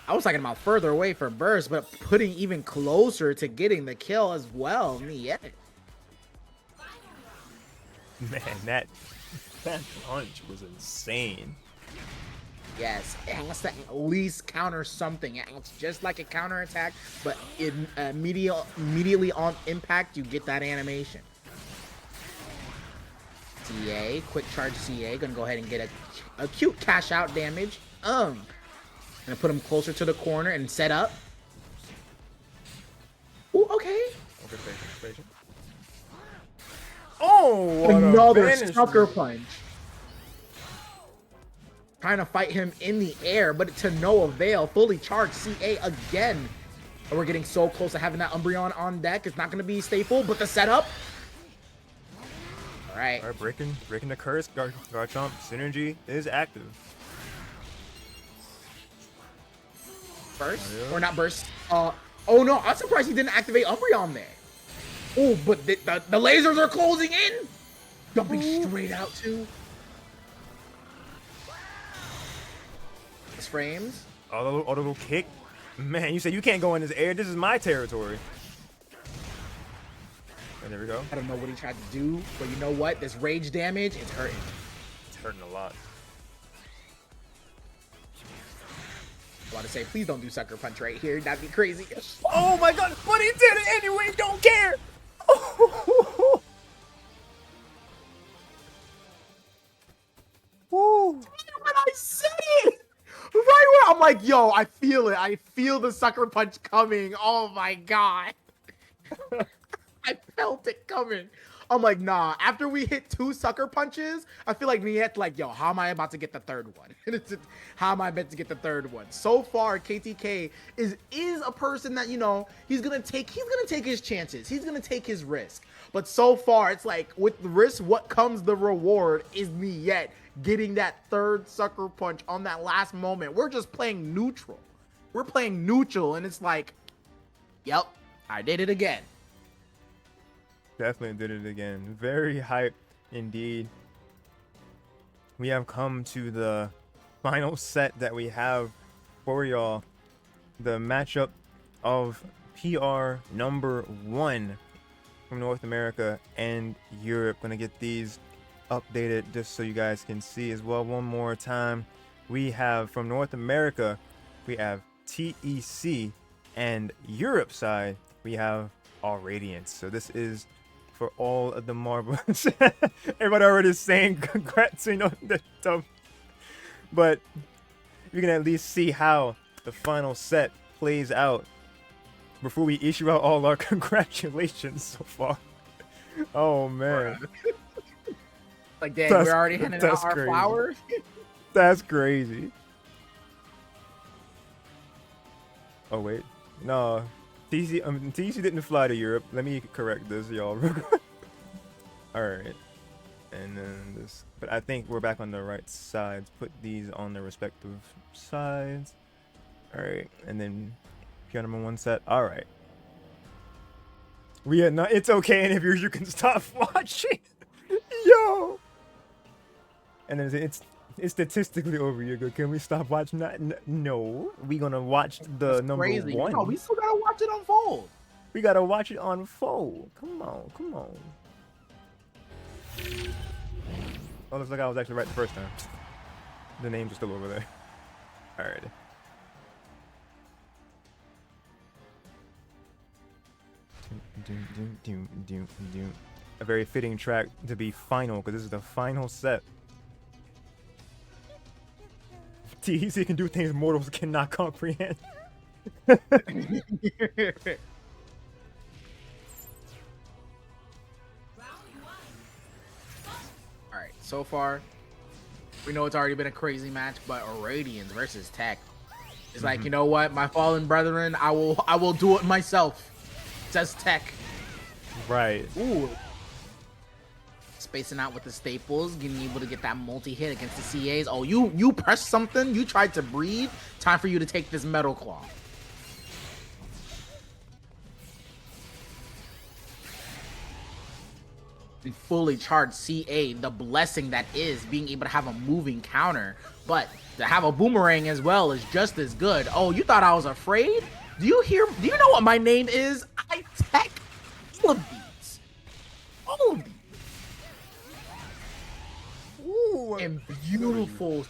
I was talking about further away from burst, but putting even closer to getting the kill as well. Yeah. Man, that punch was insane. Yes, it has to at least counter something. It acts just like a counterattack, but immediately on impact, you get that animation. CA, quick charge CA, gonna go ahead and get a cute cash out damage. Gonna put him closer to the corner and set up. Ooh, okay. Oh, another sucker punch. Trying to fight him in the air, but to no avail. Fully charged CA again. And we're getting so close to having that Umbreon on deck. It's not going to be staple, but the setup. All right. All right, breaking the curse. Garchomp synergy is active. Burst or not burst? Oh no! I'm surprised he didn't activate Umbreon there. Oh, but the lasers are closing in. Jumping straight out too. Frames. Oh, the little kick. Man, you said you can't go in this air. This is my territory. And there we go. I don't know what he tried to do, but you know what? This rage damage, it's hurting. It's hurting a lot. I want to say, please don't do sucker punch right here. That'd be crazy. Oh my god, but he did it anyway. Don't care. Oh. Woo. When I say like, yo, I feel it. I feel the sucker punch coming. Oh my god. I felt it coming. I'm like, nah. After we hit 2 sucker punches, I feel like Niet like, yo, how am I about to get the third one? How am I meant to get the third one? So far, KTK is a person that, you know, he's gonna take his chances. He's gonna take his risk. But so far, it's like with the risk, what comes the reward is Niet getting that third sucker punch on that last moment. We're just playing neutral. We're playing neutral, and it's like, yep, I did it again. Definitely did it again. Very hype indeed. We have come to the final set that we have for y'all. The matchup of PR number 1 from North America and Europe. Gonna get these updated just so you guys can see as well one more time. We have from North America, we have TEC, and Europe side, we have All Radiance. So this is for all of the marbles. Everybody already saying congrats, you know, the dumb. But you can at least see how the final set plays out before we issue out all our congratulations so far. Oh man. Like, dang, we're already handing out our flowers. That's crazy. Oh wait, no. TC didn't fly to Europe. Let me correct this, y'all. All right, and then this. But I think we're back on the right sides. Put these on their respective sides. All right, and then PR number 1 set. All right. We are not. It's okay, and if you can stop watching, yo. And then it's statistically over. You're good. Can we stop watching that? No, we gonna watch the number crazy. 1. No, we still gotta watch it unfold. We gotta watch it unfold. Come on, come on. Oh, looks like I was actually right the first time. The names are still over there. All right. A very fitting track to be final, because this is the final set. TEC can do things mortals cannot comprehend. All right, so far, we know it's already been a crazy match, but Irradiance versus Tech. It's like, you know what, my fallen brethren, I will do it myself. Says Tech. Right. Ooh. Spacing out with the staples, getting able to get that multi-hit against the CAs. Oh, you pressed something, you tried to breathe. Time for you to take this Metal Claw. And fully charged CA, the blessing that is being able to have a moving counter. But to have a boomerang as well is just as good. Oh, you thought I was afraid? Do you know what my name is? I Tech all of these. All of these. Ooh, and beautiful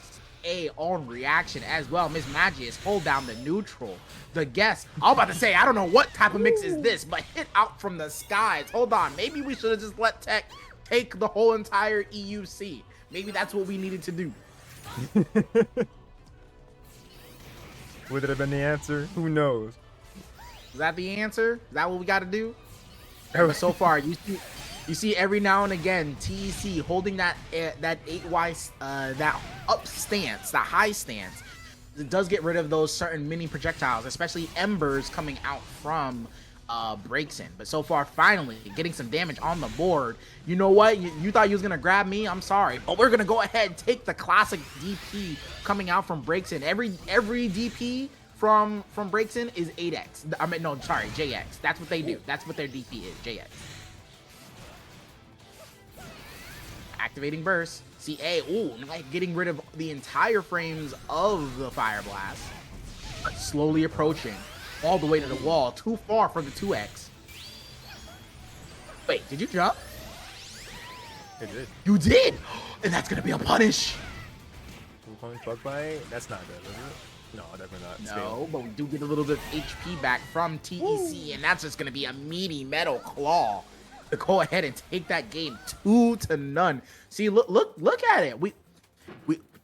A on reaction as well. Miss Magius hold down the neutral. The guess. I was about to say, I don't know what type of mix is this, but hit out from the skies. Hold on. Maybe we should have just let Tech take the whole entire EUC. Maybe that's what we needed to do. Would it have been the answer? Who knows? Is that the answer? Is that what we got to do? But so far, you see every now and again TEC holding that 8Y that up stance, that high stance. It does get rid of those certain mini projectiles, especially embers coming out from Breaksin. But so far, finally getting some damage on the board. You know what? You thought you was gonna grab me? I'm sorry, but we're gonna go ahead and take the classic DP coming out from Breaksin. Every DP from Breaksin is 8x. I mean, no, sorry, JX. That's what they do. That's what their DP is, JX. Activating burst. CA, ooh, getting rid of the entire frames of the Fire Blast. Slowly approaching all the way to the wall. Too far for the 2x. Wait, did you jump? I did. You did! And that's gonna be a punish. Punish bug bite? That's not good, is it? No, definitely not. No, but we do get a little bit of HP back from TEC, and that's just gonna be a meaty Metal Claw to go ahead and take that game 2-0. See, look at it. We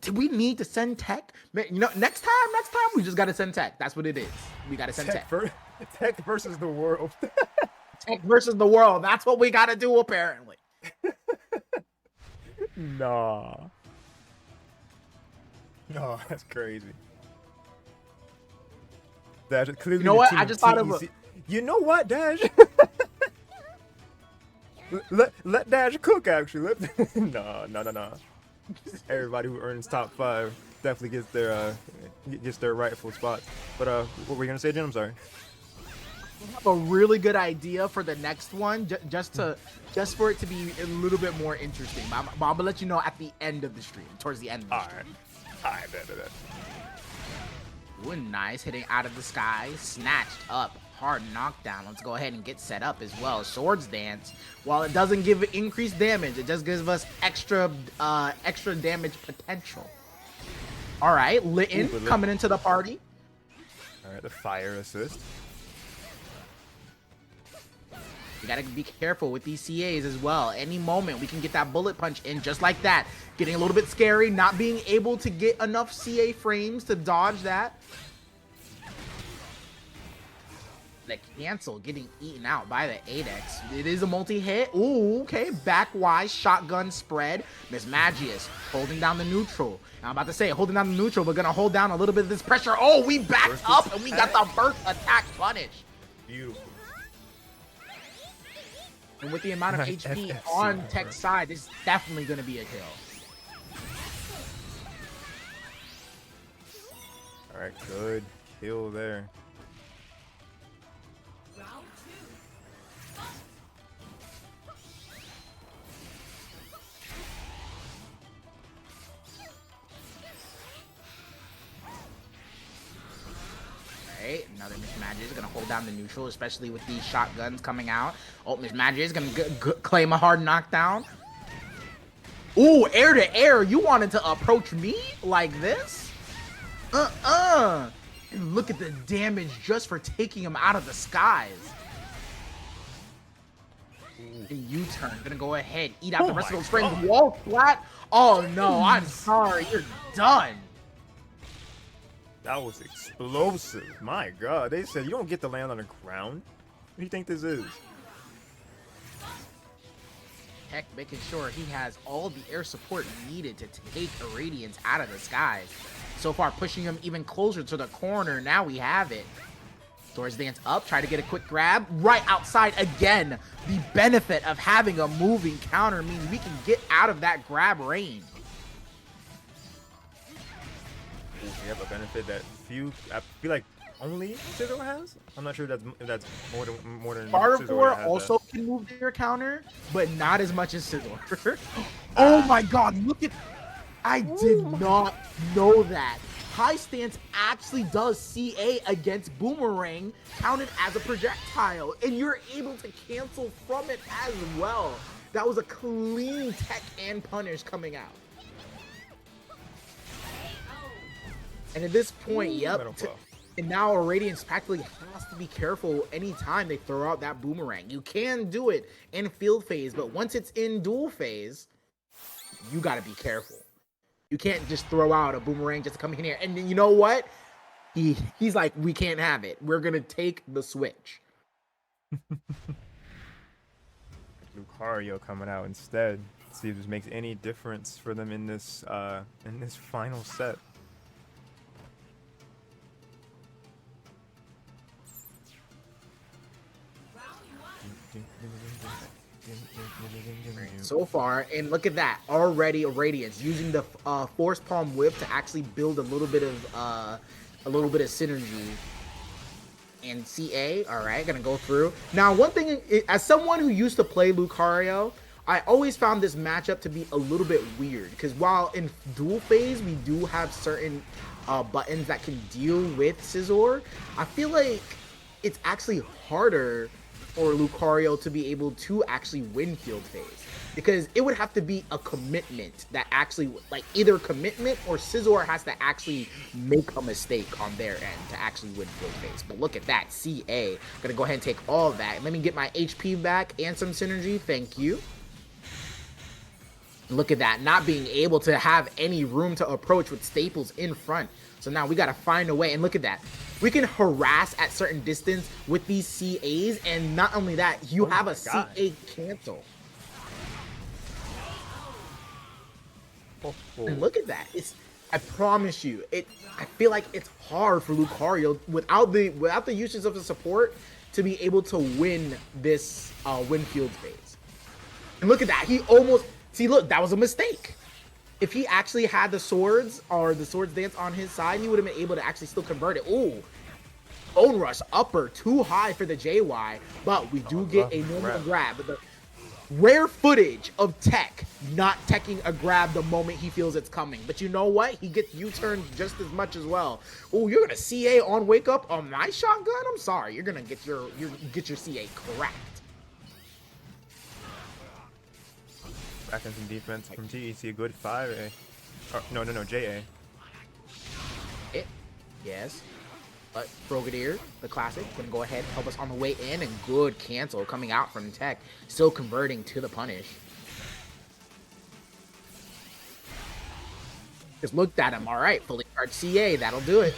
Did we need to send tech? Man, next time we just gotta send tech. That's what it is. We gotta send tech. Tech versus the world. Tech versus the world. That's what we gotta do, apparently. Nah. No, that's crazy. Dash, clearly you know what? I just thought of a... You know what, Dash? let Dash cook, actually. No. Everybody who earns top 5 definitely gets their rightful spot. But what were you gonna say, Jen? I'm sorry. I have a really good idea for the next one, just for it to be a little bit more interesting. But I'm gonna let you know at the end of the stream, towards the end of the stream. All right, bet. Ooh, nice, hitting out of the sky, snatched up, hard knockdown. Let's go ahead and get set up as well. Swords Dance, while it doesn't give increased damage, it just gives us extra damage potential. All right, Litten coming into the party. All right, the fire assist. You gotta be careful with these CAs as well. Any moment we can get that bullet punch in just like that. Getting a little bit scary, not being able to get enough CA frames to dodge that. The cancel getting eaten out by the 8X. It is a multi-hit. Ooh, okay. Backwise shotgun spread. Miss Magius holding down the neutral. I'm about to say holding down the neutral, but gonna hold down a little bit of this pressure. Oh, we backed up and we got the first attack punish. Beautiful. And with the amount of HP on Tech's side, this is definitely going to be a kill. All right, good kill there. Another Miss Magic is going to hold down the neutral, especially with these shotguns coming out. Oh, Miss Magic is going to claim a hard knockdown. Ooh, air to air. You wanted to approach me like this? And look at the damage just for taking him out of the skies. U-turn. Going to go ahead, eat out the rest of those frames. Wall flat. Oh, no. I'm sorry. You're done. That was explosive. My God. They said you don't get to land on the ground. What do you think this is? Heck, making sure he has all the air support needed to take Irradiance out of the skies. So far, pushing him even closer to the corner. Now we have it. Swords Dance up. Try to get a quick grab. Right outside again. The benefit of having a moving counter means we can get out of that grab range. We have a benefit that I feel like only Scizor has. I'm not sure if that's more than Gardevoir also can move their counter, but not as much as Scizor. Oh my God! Look at, I did not know that. High Stance actually does CA against Boomerang, counted as a projectile, and you're able to cancel from it as well. That was a clean tech and punish coming out. And at this point, and now Irradiance practically has to be careful anytime they throw out that boomerang. You can do it in field phase, but once it's in duel phase, you got to be careful. You can't just throw out a boomerang just to come in here. And you know what? He's like, we can't have it. We're going to take the switch. Lucario coming out instead. Let's see if this makes any difference for them in this final set. So far, and look at that, already Irradiance using the Force Palm Whip to actually build a little bit of synergy. And CA, all right, gonna go through. Now, one thing, as someone who used to play Lucario, I always found this matchup to be a little bit weird, because while in dual phase we do have certain buttons that can deal with Scizor, I feel like it's actually harder for Lucario to be able to actually win field phase, because it would have to be a commitment that actually, like, either commitment or Scizor has to actually make a mistake on their end to actually win field phase. But look at that, CA. Gonna go ahead and take all of that. Let me get my HP back and some synergy. Thank you. Look at that, not being able to have any room to approach with staples in front. So now we got to find a way. And look at that. We can harass at certain distance with these CAs. And not only that, you have a CA cancel. And look at that. I promise you, I feel like it's hard for Lucario without the usage of the support to be able to win this Winfield phase. And look at that. He almost look, that was a mistake. If he actually had the swords or the swords dance on his side, he would have been able to actually still convert it. Ooh. Bone rush upper too high for the JY, but we do get a normal grab. But the rare footage of Tech not teching a grab the moment he feels it's coming. But you know what? He gets U-turned just as much as well. Oh, you're gonna CA on wake up on my shotgun? I'm sorry, you're gonna get your CA cracked. Back in some defense from TEC, a good 5A. Oh, no, JA. Yes. But Frogadier, the classic, gonna go ahead and help us on the way in, and good cancel coming out from Tech, still converting to the punish. Just looked at him. All right, fully charged CA, that'll do it.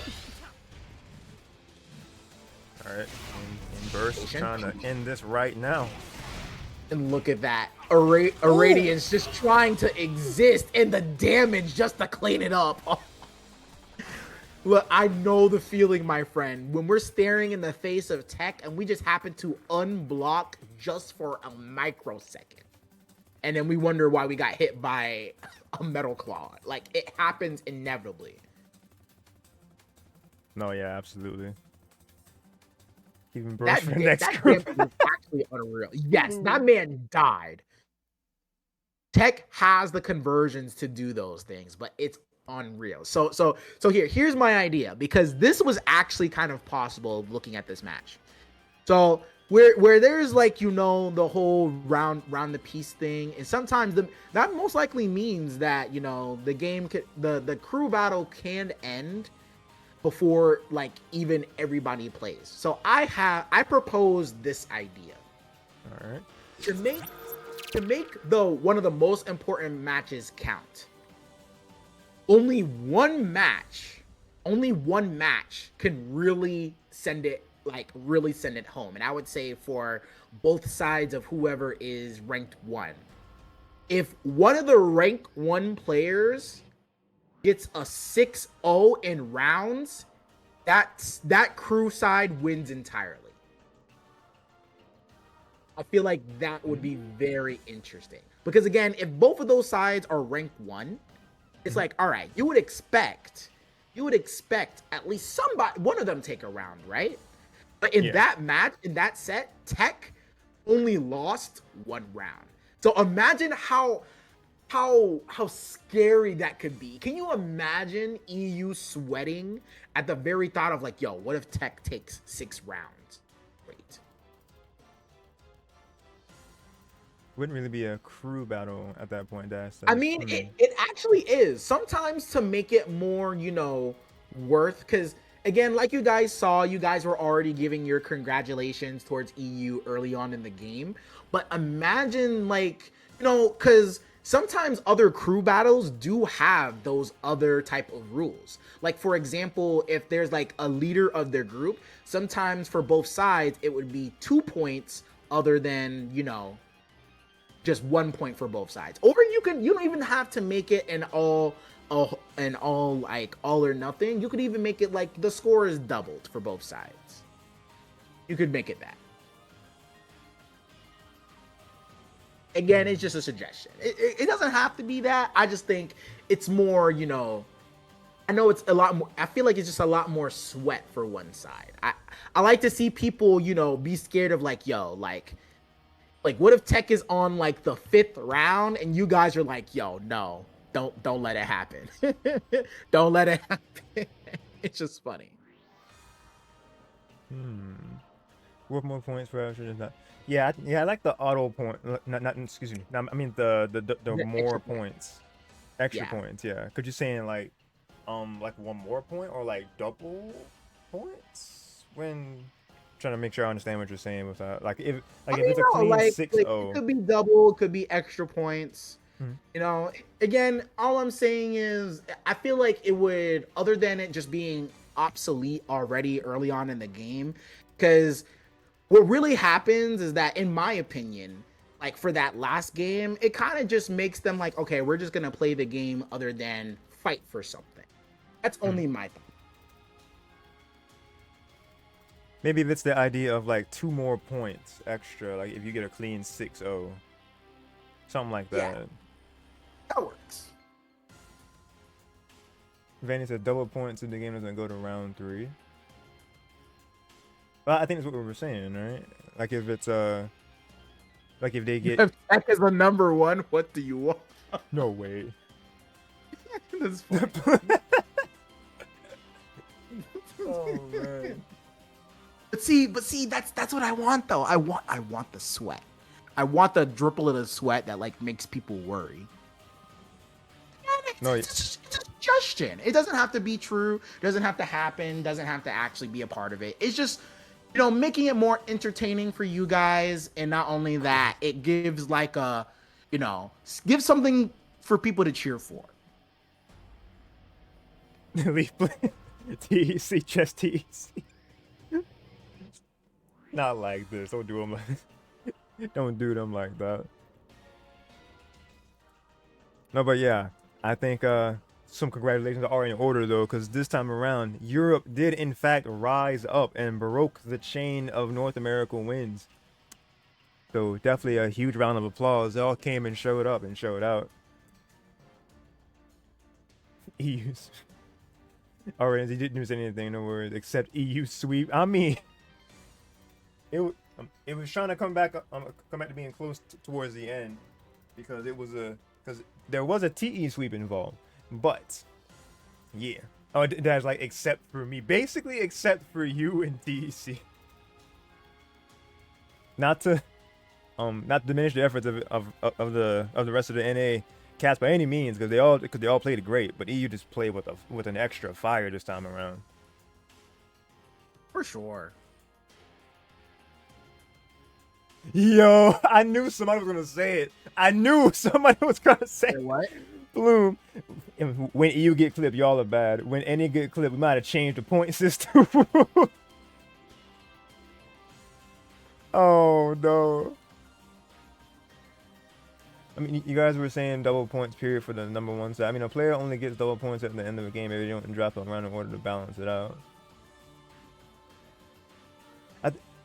All right, and Burst trying to end this right now. And look at that. Irradiance just trying to exist, and the damage just to clean it up. Oh. Look, I know the feeling, my friend. When we're staring in the face of Tech and we just happen to unblock just for a microsecond. And then we wonder why we got hit by a Metal Claw. Like, it happens inevitably. No, yeah, absolutely. Even Burst for the next that damage was actually unreal. Yes, that man died. Tech has the conversions to do those things, but it's unreal. So here's my idea, because this was actually kind of possible looking at this match. So where there's like, you know, the whole round the piece thing, and sometimes that most likely means that, you know, the game the crew battle can end before like even everybody plays. So I propose this idea. All right. To make one of the most important matches count. Only one match can really send it home. And I would say for both sides of whoever is ranked 1. If one of the rank 1 players gets a 6-0 in rounds, that crew side wins entirely. I feel like that would be very interesting. Because again, if both of those sides are ranked 1, it's like, all right, you would expect at least one of them take a round, right? But in that match, in that set, Tech only lost 1 round. So imagine how scary that could be. Can you imagine EU sweating at the very thought of like, yo, what if Tech takes 6 rounds? Wait. Wouldn't really be a crew battle at that point. I mean, it actually is. Sometimes to make it more, you know, worth, because again, like you guys saw, you guys were already giving your congratulations towards EU early on in the game. But imagine, like, you know, because sometimes other crew battles do have those other type of rules. Like, for example, if there's like a leader of their group, sometimes for both sides, it would be 2 points other than, you know, just 1 point for both sides. Or you don't even have to make it an all like all or nothing. You could even make it like the score is doubled for both sides. You could make it that. Again, it's just a suggestion. It doesn't have to be that. I just think it's more, you know, I know it's a lot more, I feel like it's just a lot more sweat for one side. I like to see people, you know, be scared of like, yo, like what if Tech is on like the 5th round and you guys are like, yo, no, don't let it happen. Don't let it happen. It's just funny. What more points for after that? Yeah, I like the auto point. Not excuse me. I mean the more points, extra points. Yeah, could you saying like 1 more point or like double points when trying to make sure I understand what you're saying with that. Like if it's a clean 6-0, it could be double, it could be extra points. Mhm. You know, again, all I'm saying is I feel like it would, other than it just being obsolete already early on in the game, because what really happens is that, in my opinion, like for that last game, it kind of just makes them like, okay, we're just gonna play the game other than fight for something. That's Mhm. only my thought. Maybe if it's the idea of like 2 more points extra, like if you get a clean 6-0, something like Yeah, that. that works. Vanny said double points if the game doesn't go to round 3. Well, I think that's what we were saying, right? Like if it's like if they get If Tech is the number one, what do you want? no way. That's funny. Oh man. But see, that's what I want though. I want the sweat. I want the driplet of sweat that like makes people worry. And No, it's a suggestion. It doesn't have to be true. Doesn't have to happen. Doesn't have to actually be a part of it. It's just, making it more entertaining for you guys. And not only that, it gives like a, gives something for people to cheer for. Leaf TEC chest TEC. Not like this. Don't do them like don't do them like that. No, but yeah, I think some congratulations are in order though, because this time around, Europe did in fact rise up and broke the chain of North America wins. So definitely a huge round of applause. They all came and showed up and showed out. EU's. Alright, he didn't use anything, no worries, except EU sweep. I mean, it was trying to come back to being close towards the end, because there was a TE sweep involved, but yeah. Oh, that's like except for me, basically except for you and DEC. Not to diminish the efforts of the rest of the NA cast by any means, because they all played great, but EU just played with an extra fire this time around. For sure. Yo, I knew somebody was gonna say it. I knew somebody was gonna say What? Bloom. When EU get clipped, y'all are bad. When any get clipped, we might have changed the point system. Oh no. I mean, you guys were saying double points period for the number one side. I mean, a player only gets double points at the end of the game if they don't drop a run in order to balance it out.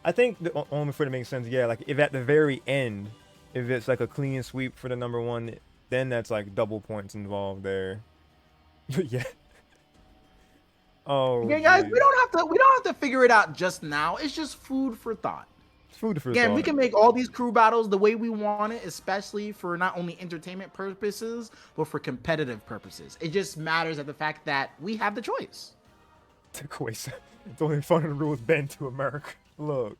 I think the only for it to make sense, yeah, like if at the very end, if it's like a clean sweep for the number one, then that's like double points involved there. Yeah. Oh, Again, guys, geez. we don't have to figure it out just now. It's just food for thought. Food for Again, we thought. can make all these crew battles the way we want it, especially for not only entertainment purposes, but for competitive purposes. It just matters at the fact that we have the choice. It's only fun and rules bend to America. Look.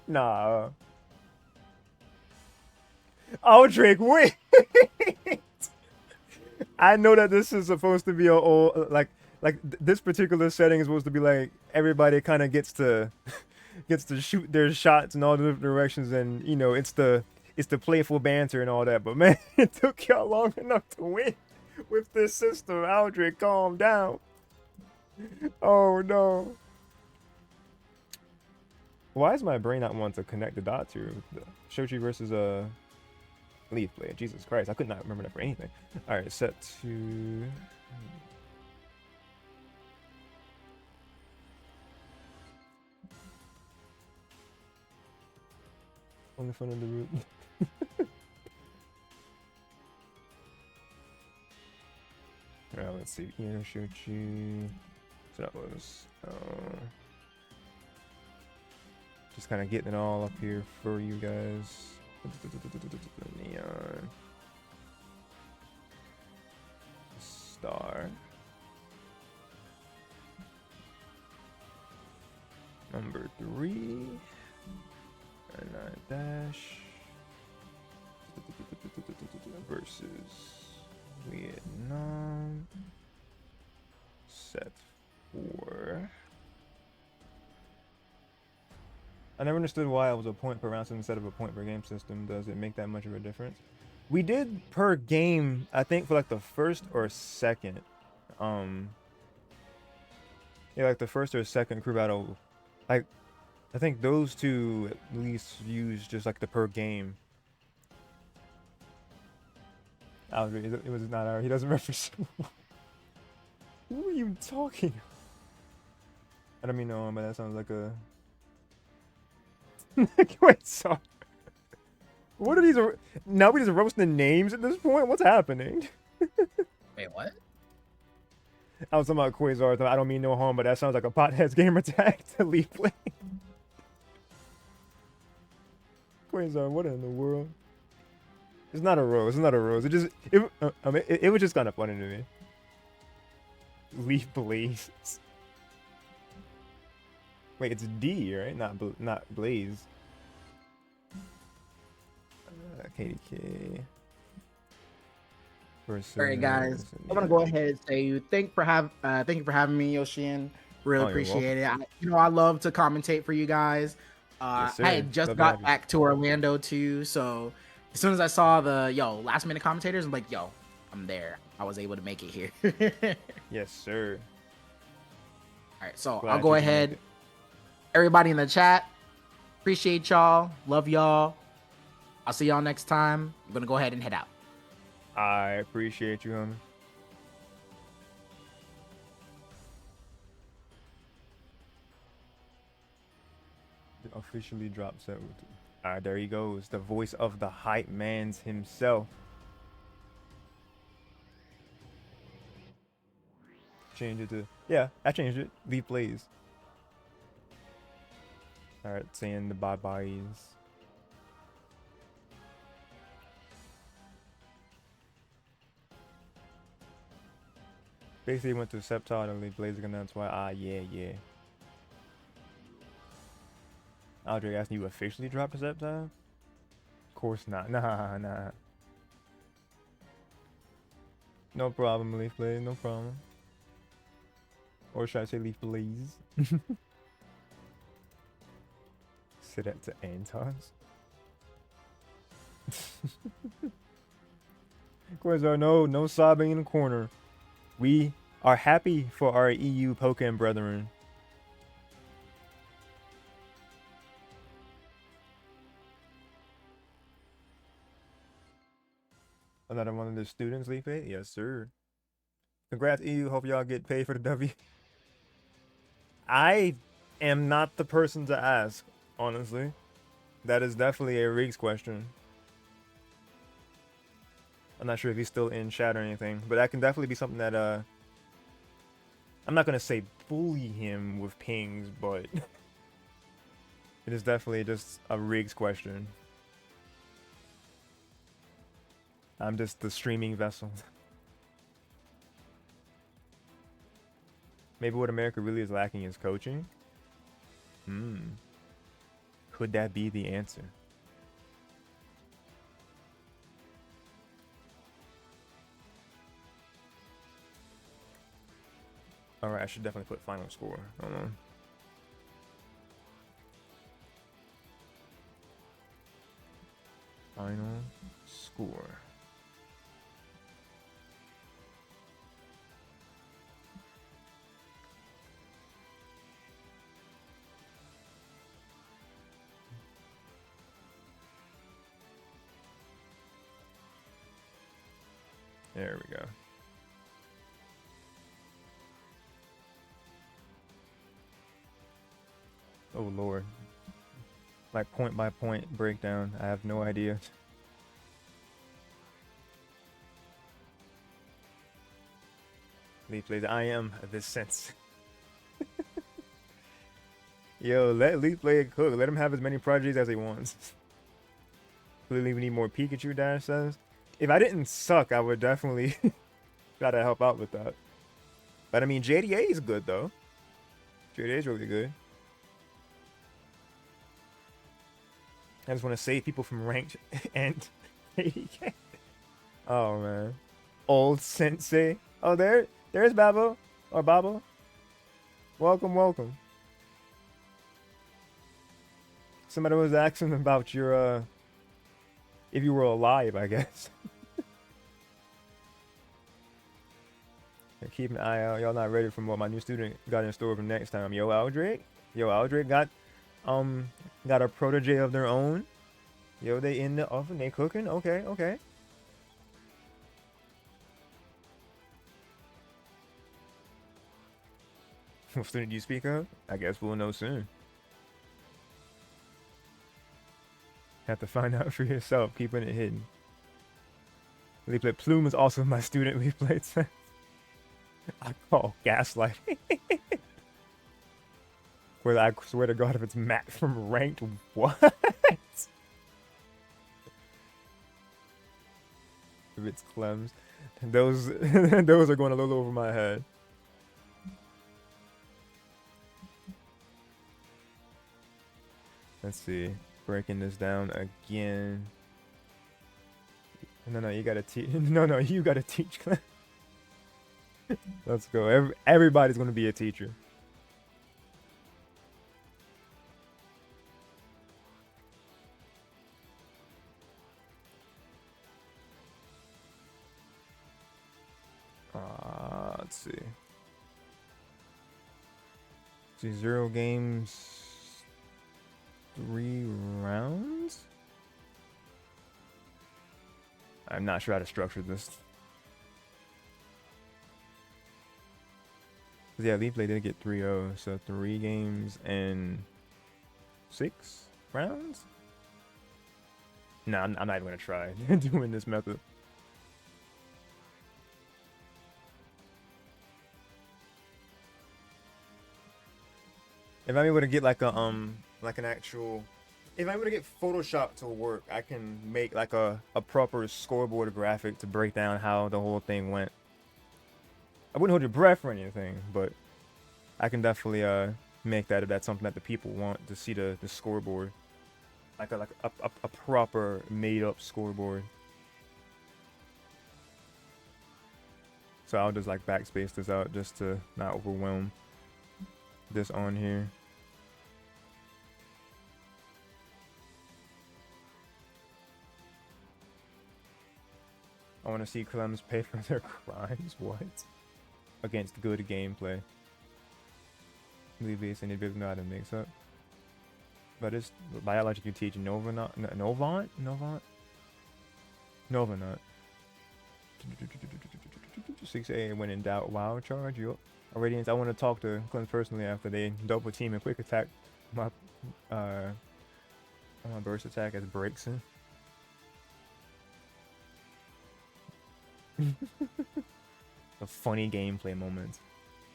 Nah. Oh, Drake, wait. I know that this is supposed to be a old, like this particular setting is supposed to be like everybody kind of gets to shoot their shots in all the different directions, and it's the playful banter and all that. But man, it took y'all long enough to win with this system. Aldrich, calm down. Oh no. Why is my brain not wanting to connect the dots here? Shochi versus Leaf player. Jesus Christ, I could not remember that for anything. All right, set to. Only fun in the root. Alright, let's see. Ian Shochi. So that was just kind of getting it all up here for you guys. Neon. Star. Number 3. And 9 dash. Versus Vietnam. Set 4. I never understood why it was a point per round instead of a point per game system. Does it make that much of a difference? We did per game, I think, for like the first or second. Um, yeah, like the first or second crew battle. Like, I think those two at least use just like the per game. It was not our. He doesn't reference. Who are you talking? I don't mean no, but that sounds like a. Wait, sorry. What are these? Now we just roasting the names at this point? What's happening? Wait, what? I was talking about Quasar. I don't mean no harm, but that sounds like a pothead's gamer tag to leave play. Quasar, what in the world? It's not a rose. It's not a rose. It just I mean, it was just kind of funny to me. Leaf Blaze. Wait, it's D, right? Not Blaze. KDK. All right, guys. I'm gonna go ahead and say thank you for having me, Yoshin. Really appreciate it. I love to commentate for you guys. Yes, I had just got back to Orlando too, so as soon as I saw the last minute commentators, I'm like, I'm there. I was able to make it here. Yes, sir. All right, so I'll go ahead. Everybody in the chat, appreciate y'all. Love y'all. I'll see y'all next time. I'm gonna go ahead and head out. I appreciate you, homie. Officially dropped set. Alright, there he goes. The voice of the hype man's himself. Change it to I changed it. Leave plays. Alright, saying the bye-byes. Basically went to Septile and leave plays again, that's why yeah. Aldrich asking you officially dropped a Septile? Of course not. Nah. No problem, Leaf Blaze, no problem. Or should I say Leaf Blaze? Sit at to Antos. Quasar, no sobbing in the corner. We are happy for our EU Pokemon brethren. Another one of the students leave paid? Yes, sir. Congrats, EU. Hope y'all get paid for the W. I am not the person to ask, honestly. That is definitely a Riggs question. I'm not sure if he's still in chat or anything, but that can definitely be something that, I'm not going to say bully him with pings, but it is definitely just a Riggs question. I'm just the streaming vessel. Maybe what America really is lacking is coaching? Could that be the answer? Alright, I should definitely put final score. Hold on. Final score. There we go. Oh lord. Like point by point breakdown. I have no idea. Leaf plays. I am this sense. Yo, let Leaf play cook. Let him have as many projects as he wants. Clearly we need more Pikachu, Dash says. If I didn't suck, I would definitely try to help out with that. But I mean, JDA is good though. JDA is really good. I just want to save people from ranked and ADK. Oh man, old sensei. Oh, there's Babo or Babo. Welcome. Somebody was asking about your if you were alive, I guess. Keep an eye out. Y'all not ready for what my new student got in store for next time. Yo, Aldric. Yo, Aldric got a protege of their own. Yo, they in the oven. They cooking. Okay, okay. What student do you speak of? I guess we'll know soon. Have to find out for yourself. Keeping it hidden. Leaflet Plume is also my student. Leaflet says. I call gaslighting. Where I swear to God, if it's Matt from Ranked, what? If it's Clems, those those are going a little over my head. Let's see, breaking this down again. No, you gotta teach. No, you gotta teach. Let's go. Everybody's gonna be a teacher. Let's see. See, 0 games, 3 rounds. I'm not sure how to structure this. Yeah, Leaf Blade did get 3-0, so 3 games and 6 rounds? No, I'm not even gonna try doing this method. If I'm able to get like a like an actual, if I'm able to get Photoshop to work, I can make like a proper scoreboard graphic to break down how the whole thing went. I wouldn't hold your breath or anything, but I can definitely make that if that's something that the people want to see the scoreboard, like a proper made up scoreboard. So I'll just like backspace this out just to not overwhelm this on here. I want to see Clems pay for their crimes. What? Against good gameplay. Leave and they know how to mix up. But it's biology you teach Novanut. 6A when in doubt. Wow, charge you. Radiance, I want to talk to Clems personally after they double team and quick attack my burst attack as breaks in. The funny gameplay moments.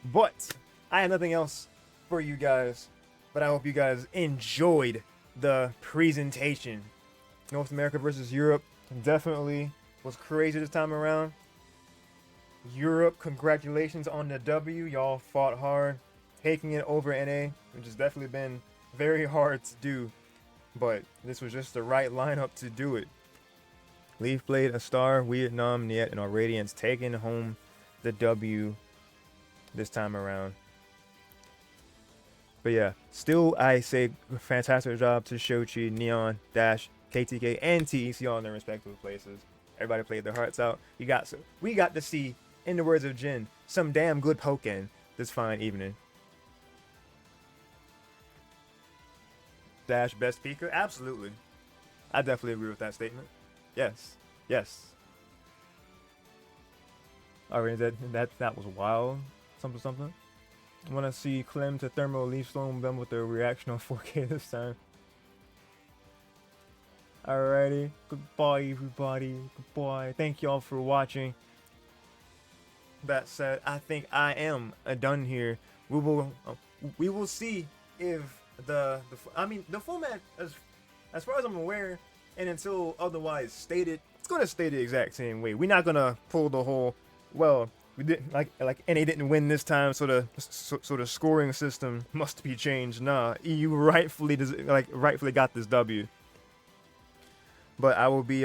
But I have nothing else for you guys. But I hope you guys enjoyed the presentation. North America versus Europe definitely was crazy this time around. Europe, congratulations on the W. Y'all fought hard, taking it over NA, which has definitely been very hard to do. But this was just the right lineup to do it. Leaf Blade, A Star, Vietnam, Niet, and our Radiance taking home the W this time around. But yeah, still I say fantastic job to Shochi, Neon, Dash, KTK, and TEC on their respective places. Everybody played their hearts out. We got to see, in the words of Jin, some damn good Pokken this fine evening. Dash best Pika? Absolutely. I definitely agree with that statement. Yes. Alright, that was wild. Something. I want to see Clem to Thermo Leaf Sloan them with their reaction on 4K this time. Alrighty. Goodbye, everybody. Goodbye. Thank y'all for watching. That said, I think I am done here. We will see if the format, as far as I'm aware, and until otherwise stated, it's gonna stay the exact same way. We're not gonna pull the whole, well, we didn't like NA didn't win this time, so the scoring system must be changed. Nah, EU rightfully got this W. But I will be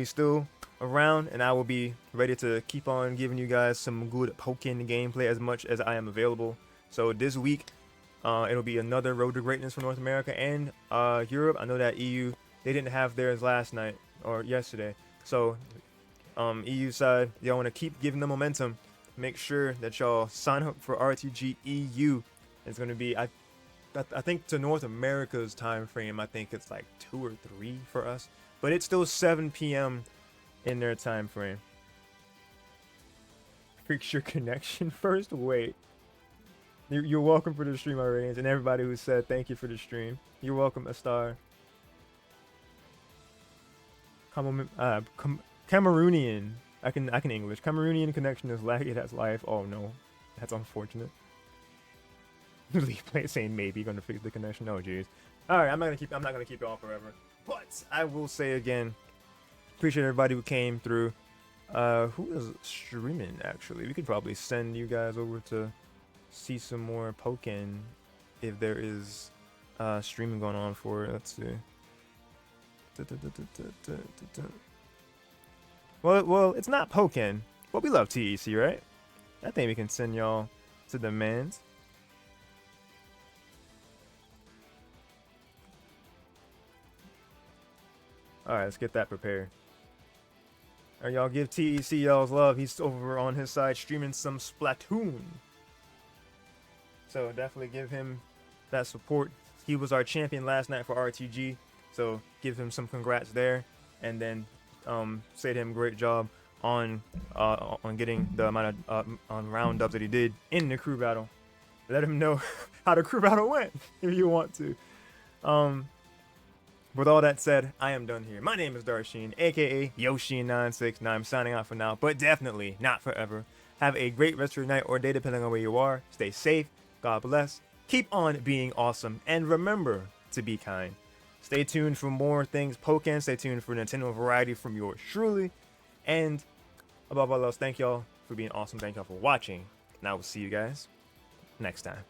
still around, and I will be ready to keep on giving you guys some good Pokken gameplay as much as I am available. So this week, it'll be another Road to Greatness for North America and Europe. I know that EU they didn't have theirs last night or yesterday. So EU side, y'all want to keep giving them momentum. Make sure that y'all sign up for RTG EU. It's going to be, I think to North America's time frame, I think it's like 2 or 3 for us, but it's still 7 p.m. in their time frame. Fix your connection first. Wait, you're welcome for the stream, Iranians, and everybody who said thank you for the stream. You're welcome, a star. Cameroonian. I can English. Cameroonian connection is laggy. That's life. Oh no, that's unfortunate. Play saying maybe gonna fix the connection. Oh jeez. All right, I'm not gonna keep it on forever. But I will say again, appreciate everybody who came through. Who is streaming actually? We could probably send you guys over to see some more Pokken if there is streaming going on for it. Let's see. Well, it's not Pokken, but we love TEC, right? I think we can send y'all to the mans. Alright, let's get that prepared. Alright, y'all give TEC y'all's love. He's over on his side streaming some Splatoon. So definitely give him that support. He was our champion last night for RTG. So give him some congrats there. And then say to him great job on getting the amount of on round ups that he did in the crew battle. Let him know how the crew battle went if you want to. With all that said, I am done here. My name is Darsheen, aka Yoshin969. I'm signing off for now, but definitely not forever. Have a great rest of your night or day depending on where you are. Stay safe, God bless, keep on being awesome, and remember to be kind. Stay tuned for more things Pokken, stay tuned for Nintendo variety from yours truly, and above all else, thank y'all for being awesome, thank y'all for watching, and I will see you guys next time.